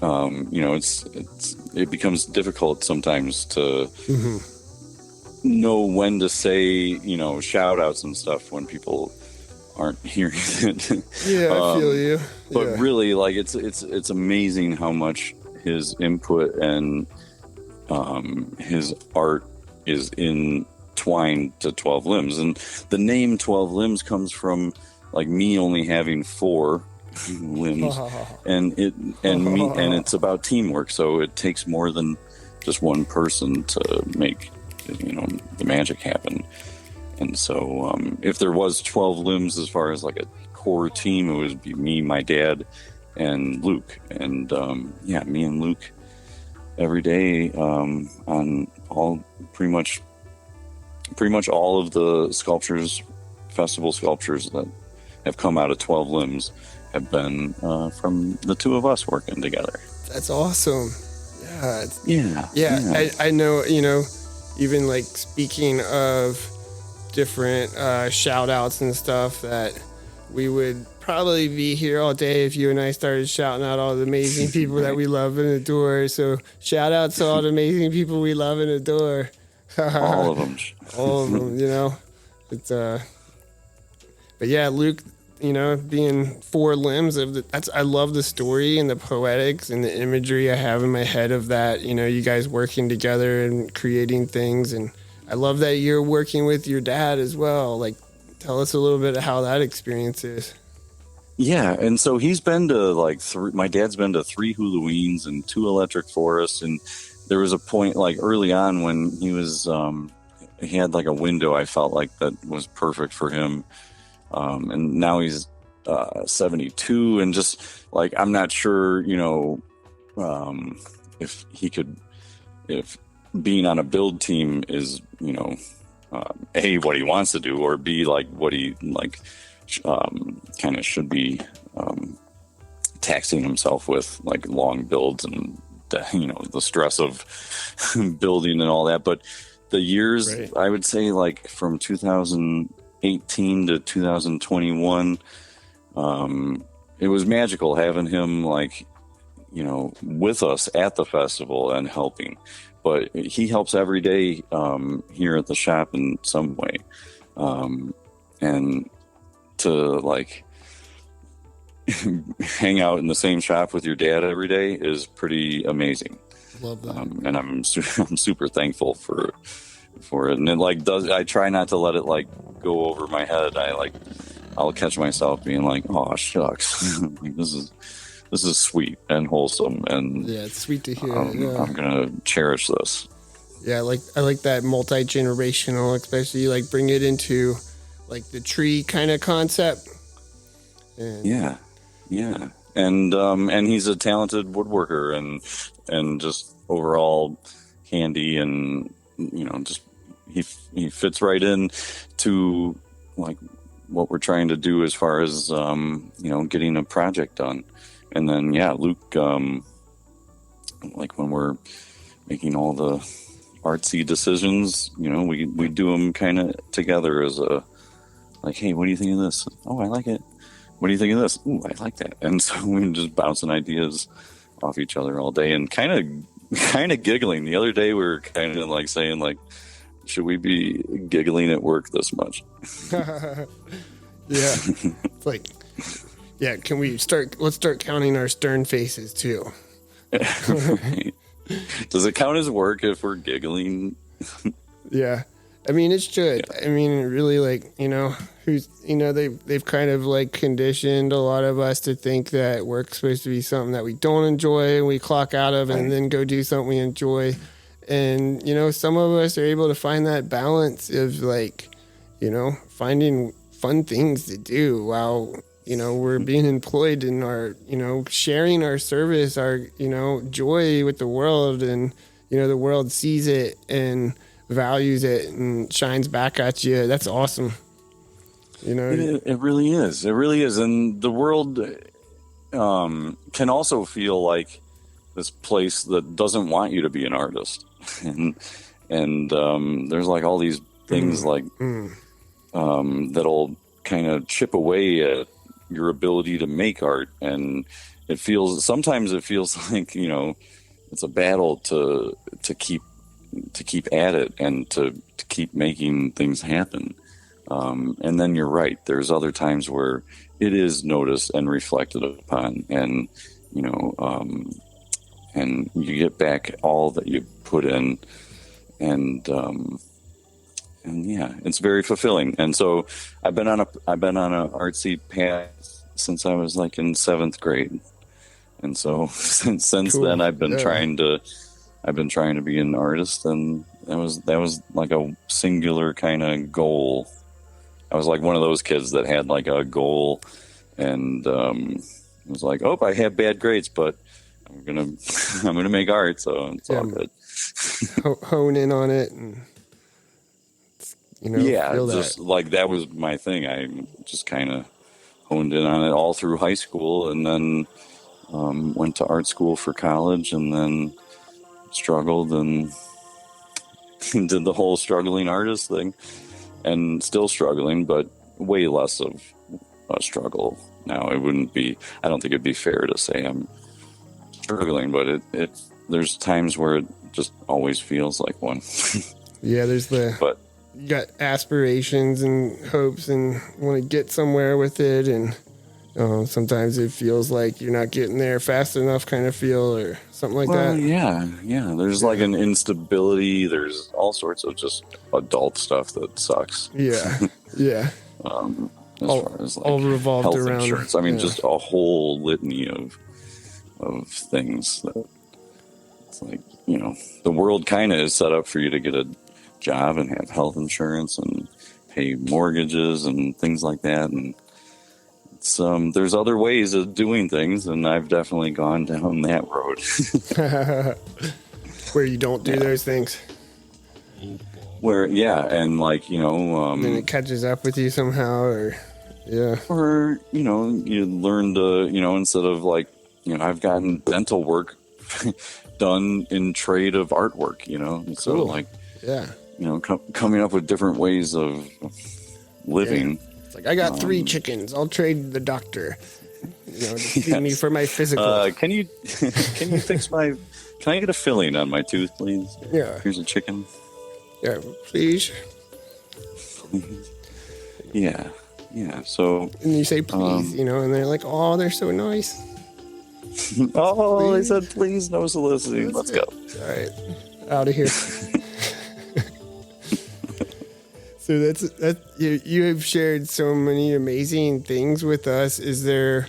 it becomes difficult sometimes to know when to say shout outs and stuff when people aren't hearing it. Yeah, I feel you. But really, like it's amazing how much his input and his art is entwined to 12 Limbs, and the name 12 Limbs comes from like me only having 4 limbs, and it's about teamwork. So it takes more than just one person to make the magic happen. And so if there was 12 limbs as far as like a core team, it would be me, my dad, and Luke. And me and Luke every day on all pretty much all of the festival sculptures that have come out of 12 Limbs have been from the two of us working together. That's awesome. Yeah. I know, even like speaking of different shout outs and stuff, that we would probably be here all day if you and I started shouting out all the amazing people that we love and adore. So shout out to all the amazing people we love and adore. All of them. All of them, It's but yeah, Luke, being 4 limbs I love the story and the poetics and the imagery I have in my head of that, you guys working together and creating things. And I love that you're working with your dad as well. Like, tell us a little bit of how that experience is. Yeah. And so he's been to my dad's been to 3 Hulaweens and 2 Electric Forests. And there was a point like early on when he was, he had like a window I felt like that was perfect for him. And now he's 72, and just like I'm not sure, if being on a build team is, A, what he wants to do, or B, like what he kind of should be taxing himself with, like long builds and the stress of building and all that. But the years, right. I would say like from 2018 to 2021, it was magical having him with us at the festival and helping. But he helps every day here at the shop in some way, and to hang out in the same shop with your dad every day is pretty amazing. Love that. And I'm super thankful for it. And it I try not to let it go over my head. I'll catch myself being like, oh shucks, this is sweet and wholesome, and yeah, it's sweet to hear. I'm gonna cherish this. Yeah, I like that multi-generational, especially bring it into the tree kind of concept. And yeah, and he's a talented woodworker and just overall handy, and just he fits right in to what we're trying to do as far as getting a project done. And then Luke, when we're making all the artsy decisions, we do them kind of together as a hey, what do you think of this? Oh, I like it. What do you think of this? Ooh, I like that. And so we're just bouncing ideas off each other all day and kind of giggling. The other day we were kind of saying should we be giggling at work this much? Yeah. It's yeah, can we let's start counting our stern faces too. Right. Does it count as work if we're giggling? Yeah. I mean, it should. Yeah. I mean, really, they've kind of conditioned a lot of us to think that work's supposed to be something that we don't enjoy and we clock out of and then go do something we enjoy. And, you know, some of us are able to find that balance of, like, you know, finding fun things to do while, you know, we're being employed in our, you know, sharing our service, our, you know, joy with the world. And, you know, the world sees it and values it and shines back at you. That's awesome. You know, it really is. It really is. And the world can also feel like this place that doesn't want you to be an artist. and there's like all these things that'll kind of chip away at your ability to make art. And sometimes it feels like, you know, it's a battle to keep at it and to keep making things happen. And then you're right. There's other times where it is noticed and reflected upon, and, you know, and you get back all that you put in, and yeah, it's very fulfilling. And so I've been on a artsy path since I was like in 7th grade. And so since cool. Then I've been trying to be an artist, and that was like a singular kind of goal. I was like one of those kids that had like a goal, and was like, oh, I have bad grades, but I'm gonna make art, so it's all good. Hone in on it, and, you know, just like that was my thing. I just kind of honed in on it all through high school, and then went to art school for college, and then struggled and did the whole struggling artist thing, and still struggling, but way less of a struggle now. I don't think it'd be fair to say I'm struggling, but there's times where it just always feels like one. Yeah, but you got aspirations and hopes and want to get somewhere with it, and sometimes it feels like you're not getting there fast enough, kind of feel, or something like that. Yeah. There's like an instability. There's all sorts of just adult stuff that sucks. Yeah. As far as like all revolved health around insurance. I mean, just a whole litany of things that it's like, you know, the world kind of is set up for you to get a job and have health insurance and pay mortgages and things like that. And there's other ways of doing things, and I've definitely gone down that road. Where you don't do those things. And like, you know, then it catches up with you somehow, or you know, you learn to, you know, instead of like, you know, I've gotten dental work done in trade of artwork, you know, and so like, you know, coming up with different ways of living. Yeah. It's like, I got 3 chickens. I'll trade the doctor. You know, just feed me for my physical. Can you fix can I get a filling on my tooth, please? Yeah. Here's a chicken. Yeah, please. Yeah. So. And you say please, you know, and they're like, oh, they're so nice. Oh, they said please, no soliciting. Let's go. All right, out of here. So that you have shared so many amazing things with us. Is there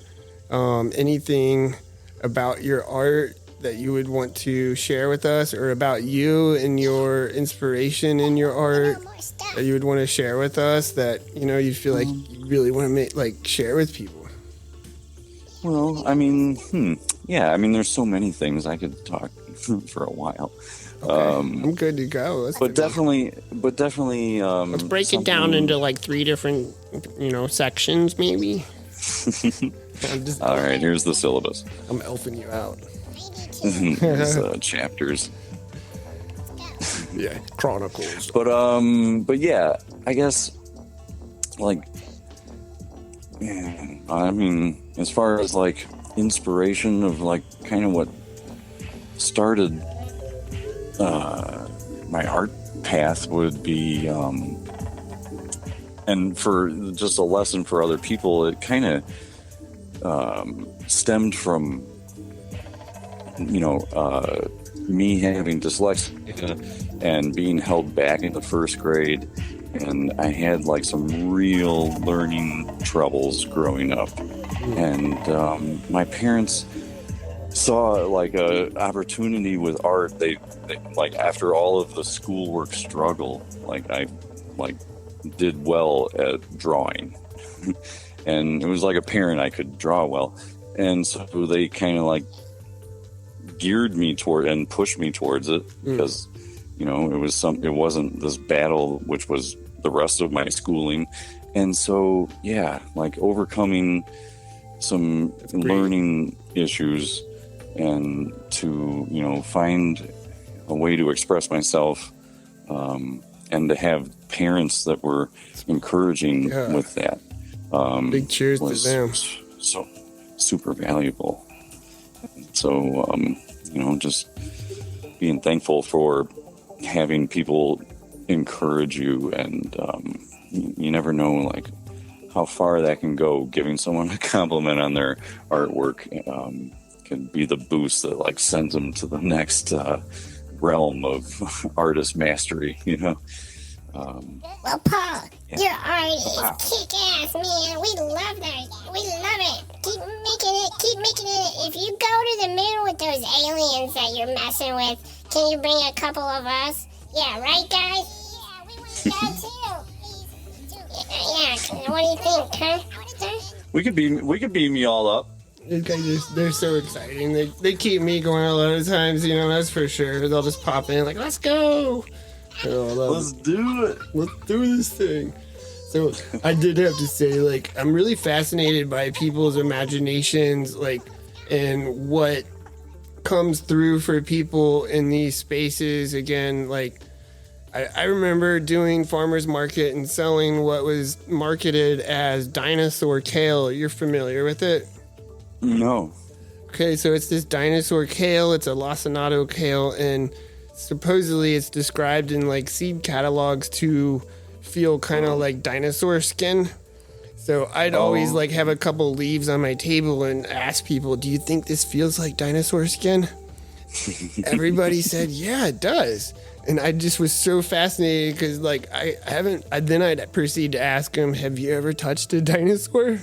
anything about your art that you would want to share with us, or about you and your inspiration in your art that you would want to share with us, that, you know, you feel like you really want to share with people? Well, I mean, there's so many things I could talk for a while. Okay. I'm good to go. Definitely. Let's break it down into like 3 different, you know, sections, maybe. All right, here's the syllabus. I'm elfing you out. Here's chapters. Yeah, chronicles. But yeah, I guess, like, I mean, as far as like inspiration of like kind of what started my art path would be, and for just a lesson for other people, it kind of stemmed from, you know, me having dyslexia and being held back in the 1st grade, and I had like some real learning troubles growing up, and my parents saw like a opportunity with art. They like after all of the schoolwork struggle, like I like did well at drawing, and it was like apparent I could draw well, and so they kind of like geared me toward and pushed me towards it because you know it wasn't this battle which was the rest of my schooling, and so yeah, like overcoming some learning issues and to find a way to express myself, and to have parents that were encouraging with that. Big cheers to them. So super valuable. So just being thankful for having people encourage you, and you never know like how far that can go. Giving someone a compliment on their artwork can be the boost that like sends them to the next realm of artist mastery, Well, Paul, your art is kick-ass, man. We love that. We love it. Keep making it. Keep making it. If you go to the moon with those aliens that you're messing with, can you bring a couple of us? Yeah, right, guys? Yeah, we want to go too. Yeah, what do you think, huh? We could beam you all up. These guys, they're so exciting. They keep me going a lot of times, that's for sure. They'll just pop in like, let's go. Let's do it. Let's do this thing. So I did have to say, like, I'm really fascinated by people's imaginations, like, and what comes through for people in these spaces. Again, like, I remember doing farmers market and selling what was marketed as dinosaur kale. You're familiar with it? No. Okay, so it's this dinosaur kale. It's a lacinato kale, and supposedly it's described in like seed catalogs to feel kind of like dinosaur skin. So I'd always like have a couple leaves on my table and ask people, do you think this feels like dinosaur skin? Everybody said, yeah, it does. And I just was so fascinated because like then I'd proceed to ask them, have you ever touched a dinosaur?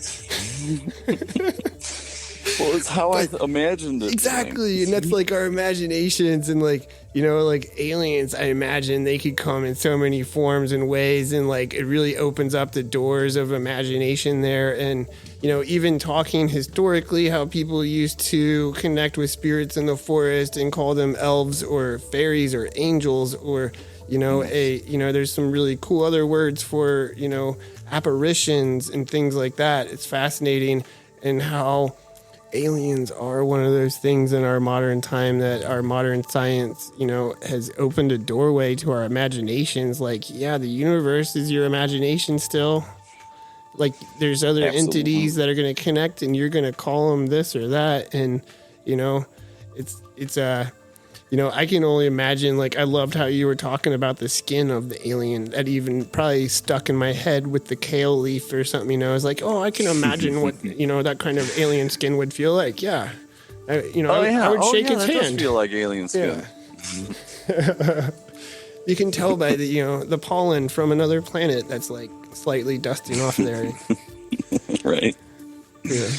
Well, it's how I imagined it. Exactly, and that's like our imaginations, and like like aliens. I imagine they could come in so many forms and ways, and like it really opens up the doors of imagination there. And even talking historically, how people used to connect with spirits in the forest and call them elves or fairies or angels, or there's some really cool other words for apparitions and things like that. It's fascinating, and how aliens are one of those things in our modern time that our modern science, has opened a doorway to our imaginations. Like, yeah, the universe is your imagination still. Like, there's other entities that are going to connect, and you're going to call them this or that. And, it's I can only imagine, like, I loved how you were talking about the skin of the alien. That even probably stuck in my head with the kale leaf or something, I was like, oh, I can imagine what, that kind of alien skin would feel like. Yeah. I would shake its hand. Does feel like alien skin. Yeah. You can tell by the, the pollen from another planet that's like slightly dusting off there. Right. Yeah.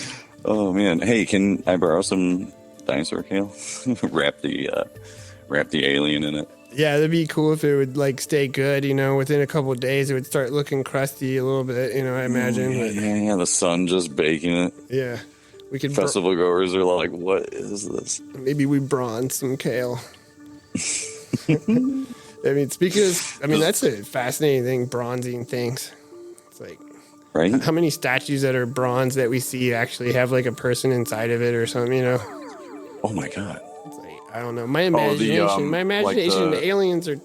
Oh, man. Hey, can I borrow some dinosaur kale? wrap the alien in it. Yeah, that'd be cool if it would like stay good. Within a couple of days it would start looking crusty a little bit. I imagine. Yeah, the sun just baking it. Yeah, we could. Festival goers are like, "What is this?" Maybe we bronze some kale. Speaking of, that's a fascinating thing. Bronzing things. It's like, right? How many statues that are bronze that we see actually have like a person inside of it or something? Oh my god. I don't know. My imagination, the aliens are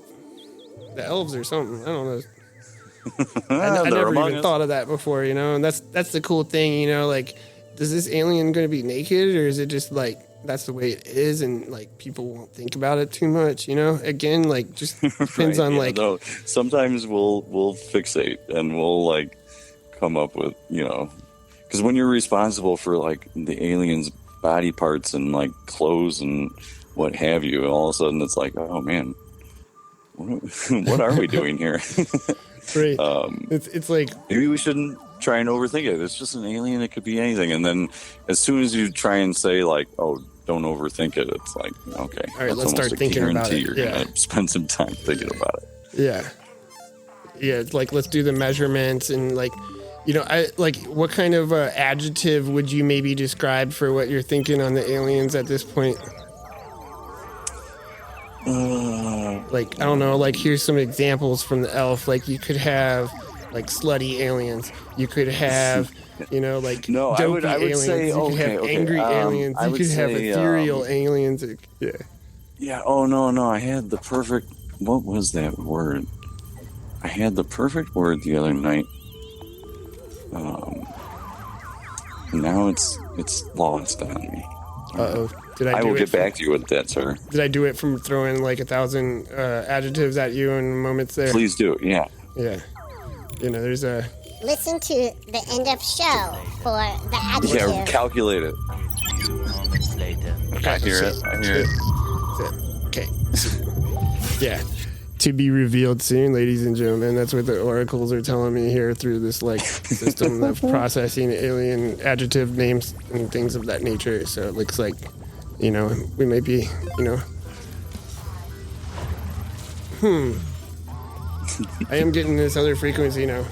the elves or something. I don't know. I never even thought of that before, and that's the cool thing, like, is this alien going to be naked, or is it just like that's the way it is, and like people won't think about it too much, Again, like, just depends on like. No. Sometimes we'll fixate and we'll like come up with because when you're responsible for like the aliens' body parts and like clothes and what have you, all of a sudden it's like, oh man, what are we doing here? Right. It's like maybe we shouldn't try and overthink it. It's just an alien. It could be anything. And then as soon as you try and say like, oh, don't overthink it, it's like, okay, all right, let's start thinking about it. You're gonna spend some time thinking about it. Yeah, like let's do the measurements and like, you know, I like what kind of adjective would you maybe describe for what you're thinking on the aliens at this point? Like, I don't know, like here's some examples from the elf. Like you could have like slutty aliens. You could have, you know, like dopey I would aliens. say, you could have angry aliens. You could have ethereal aliens. Yeah. Yeah. Oh no, I had the perfect. What was that word? I had the perfect word the other night. Now it's lost on me. Uh-oh. I will get back to you with that, sir. Did I do it from throwing like 1,000 adjectives at you in moments there? Please do. Yeah. Yeah. You know, there's a... Listen to the end of show for the adjective. Yeah, calculate it. Moments later. I hear it. Okay. Yeah. To be revealed soon, ladies and gentlemen. That's what the oracles are telling me here through this like system of processing alien adjective names and things of that nature. So it looks like, you know, we might be, you know. I am getting this other frequency now.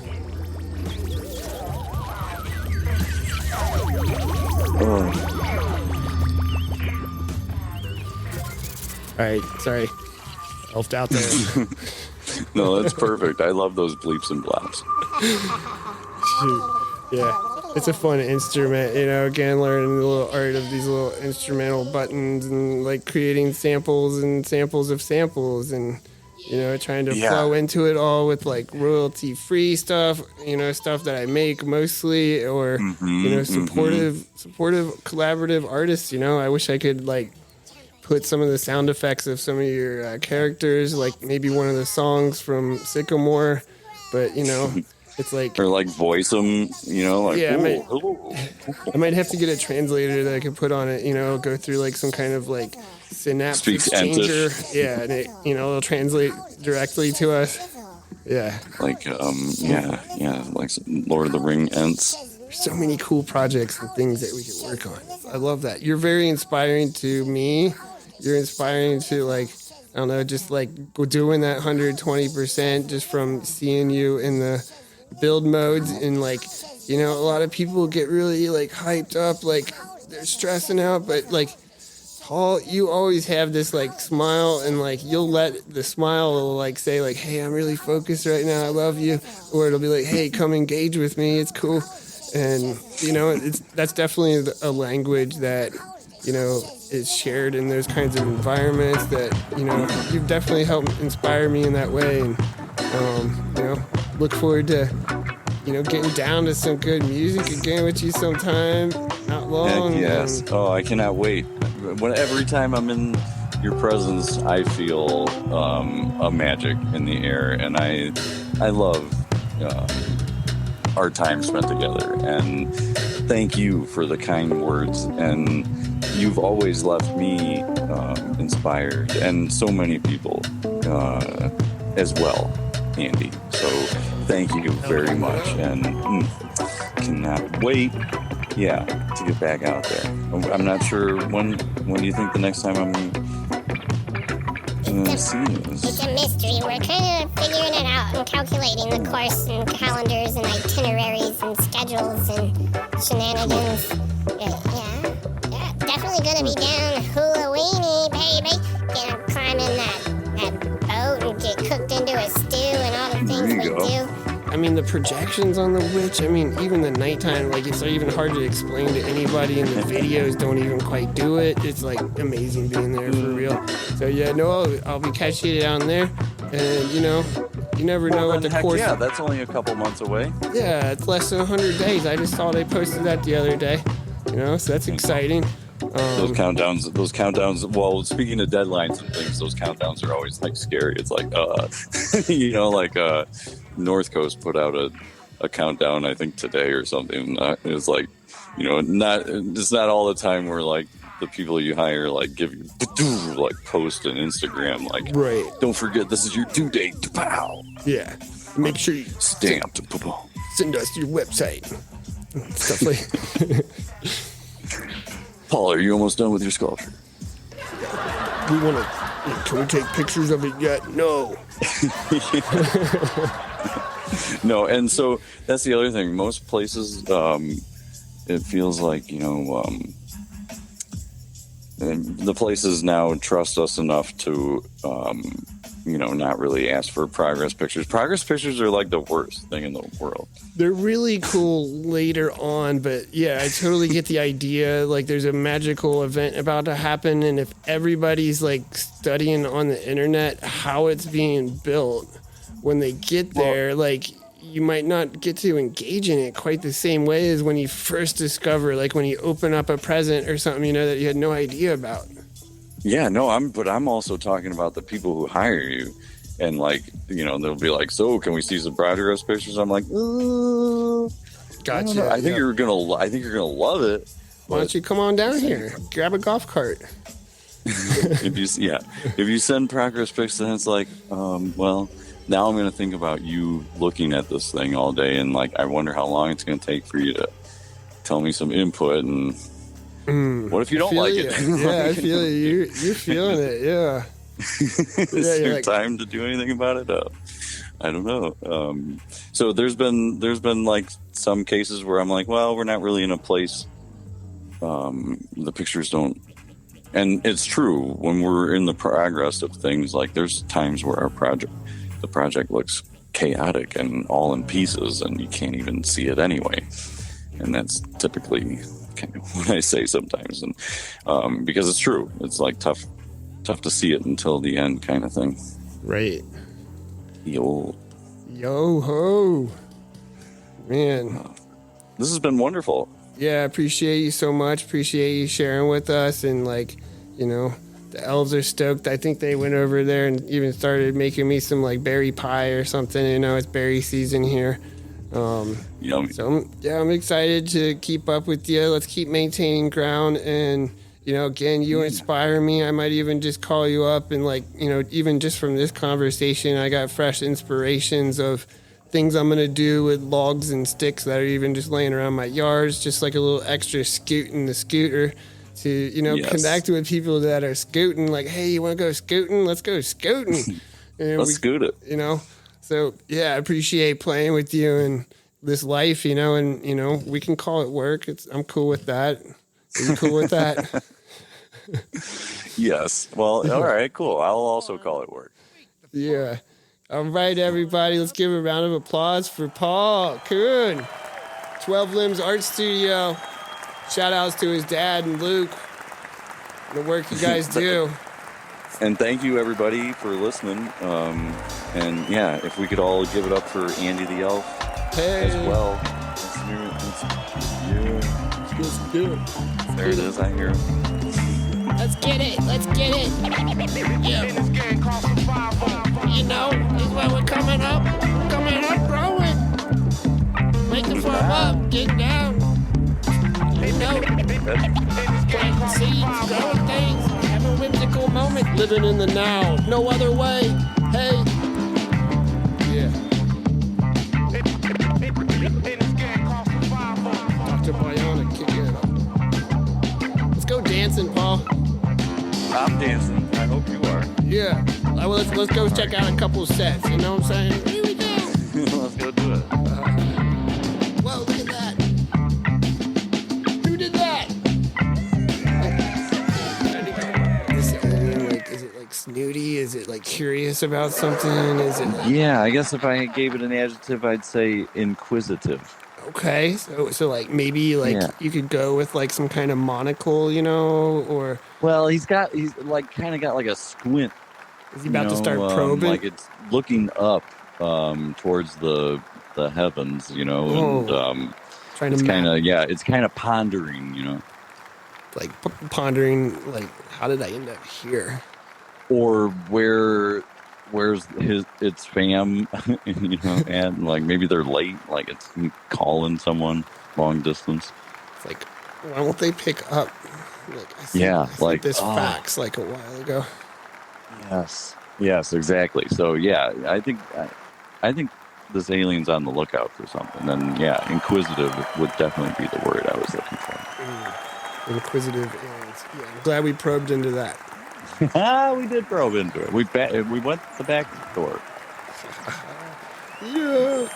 Oh. All right, sorry. Elfed out there. No, that's perfect. I love those bleeps and blops. Shoot. Yeah, it's a fun instrument, you know, again, learning the little art of these little instrumental buttons and like creating samples and samples of samples and, you know, trying to flow into it all with like royalty free stuff, you know, stuff that I make mostly or, you know, supportive, collaborative artists, you know. I wish I could like put some of the sound effects of some of your characters, like maybe one of the songs from Sycamore, but you know, it's like or like voice them, you know, like yeah, I might have to get a translator that I could put on it, you know, go through like some kind of like synapse exchanger, yeah, and it, you know, it'll translate directly to us, yeah, like like Lord of the Ring ents. There's so many cool projects and things that we can work on. I love that. You're very inspiring to me. You're inspiring to like, I don't know, just like doing that 120% just from seeing you in the build modes and like, you know, a lot of people get really like hyped up, like they're stressing out, but like Paul, you always have this like smile and like you'll let the smile like say like, hey, I'm really focused right now. I love you. Or it'll be like, hey, come engage with me. It's cool. And, you know, that's definitely a language that, you know, is shared in those kinds of environments that, you know, you've definitely helped inspire me in that way. And, you know, look forward to, you know, getting down to some good music again with you sometime. Not long. Heck yes. Oh, I cannot wait. Every time I'm in your presence, I feel a magic in the air. And I love our time spent together, and thank you for the kind words, and you've always left me inspired, and so many people as well, Andy, so thank you very much, and cannot wait to get back out there. I'm not sure when do you think the next time I'm see you? It's a mystery. We're kind of figuring it out and calculating the course and calendars and itineraries and schedules and shenanigans. Yeah, definitely gonna be down Hulaween, baby. Climbing that boat and get cooked into a stew and all the things we do. I mean, the projections on the witch, I mean, even the nighttime, like, it's even hard to explain to anybody, and the videos don't even quite do it. It's, like, amazing being there for real. So, yeah, no, I'll be catching you down there, and, you know, you never know what the course... Yeah, that's only a couple months away. Yeah, it's less than 100 days. I just saw they posted that the other day, you know, so that's exciting. Those countdowns, well, speaking of deadlines and things, those countdowns are always, like, scary. It's like, you know, like, North Coast put out a countdown, I think today or something. It was like, you know, it's not all the time where like the people you hire like give you like post on Instagram like, right, don't forget this is your due date. Pow. Yeah, make sure you stamped. send us your website. Stuff like. Paul, are you almost done with your sculpture? We want to. Can we take pictures of it yet? No. No, and so that's the other thing. Most places, it feels like, the places now trust us enough to, not really ask for progress pictures. Progress pictures are like the worst thing in the world. They're really cool later on, but yeah, I totally get the idea. Like, there's a magical event about to happen, and if everybody's like studying on the internet how it's being built, when they get there, like, you might not get to engage in it quite the same way as when you first discover, like when you open up a present or something, that you had no idea about. Yeah, no, I'm also talking about the people who hire you, and like, they'll be like, so can we see some progress pictures? I'm like, gotcha. I think you're gonna love it. Why don't you come on down here? Grab a golf cart. If you send progress pics, then it's like, well, now I'm going to think about you looking at this thing all day, and like, I wonder how long it's going to take for you to tell me some input, and what if you don't like it? Yeah, I feel it. You're feeling it. Yeah. Is there time to do anything about it? I don't know. So there's been like some cases where I'm like, well, we're not really in a place. The pictures don't, and it's true when we're in the progress of things. Like, there's times where the project looks chaotic and all in pieces, and you can't even see it anyway. And that's typically kind of what I say sometimes, and because it's true, it's like tough to see it until the end, kind of thing. Right. Yo ho, man. This has been wonderful. Yeah, I appreciate you so much. Appreciate you sharing with us, and like, the elves are stoked. I think they went over there and even started making me some like berry pie or something. It's berry season here. Yummy. So I'm excited to keep up with you. Let's keep maintaining ground, and again, you inspire me. I might even just call you up and like, even just from this conversation, I got fresh inspirations of things I'm gonna do with logs and sticks that are even just laying around my yards, just like a little extra scoot in the scooter to, Yes. connect with people that are scooting. Like, hey, you want to go scooting? Let's go scooting. And Let's scoot it. So yeah, I appreciate playing with you and this life, and we can call it work. I'm cool with that. Are you cool with that? Yes. Well, all right, cool. I'll also call it work. Yeah. All right, everybody, let's give a round of applause for Paul Kuhn, 12 Limbs Art Studio. Shout outs to his dad and Luke, the work you guys do. And thank you, everybody, for listening. And yeah, if we could all give it up for Ande the Elf as well. Let's do it. There it is. I hear him. Let's get it. Yeah. Is what we're coming up. Growing. Make the farm up. Get down. Planting seeds, growing things. Have a whimsical moment. Living in the now. No other way. Hey. Yeah. Dr. Bionic, kick it up. Let's go dancing, Paul. I'm dancing. I hope you are. Yeah. Well, let's go check out a couple sets. You know what I'm saying? Here we go. Let's go do it. Whoa, look at that. Who did that? Is it like snooty? Is it like curious about something? Is it like... Yeah, I guess if I gave it an adjective, I'd say inquisitive. Okay, so like maybe like you could go with like some kind of monocle, or... Well, he's like kind of got like a squint. Is he about to start probing? Like it's looking up towards the heavens, and trying it's to kind of it's kind of pondering, like pondering like, how did I end up here? Or where's its fam, and like maybe they're late, like it's calling someone long distance. It's like, why won't they pick up? Like, I sent this fax like a while ago. Yes, exactly. So yeah, I think this alien's on the lookout for something. And yeah, inquisitive would definitely be the word I was looking for. Inquisitive, and yeah, I'm glad we probed into that. We did probe into it. We went to the back door. Yeah.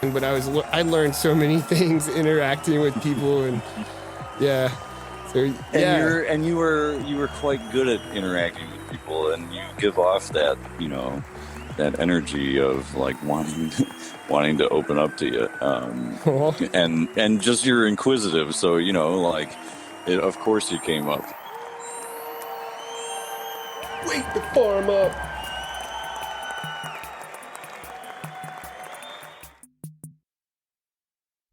But I learned so many things interacting with people, and yeah. So yeah. And you were quite good at interacting with people, and you give off that, you know, that energy of like wanting to open up to you, and just you're inquisitive. So you know, like, of course you came up. Wake the farm up.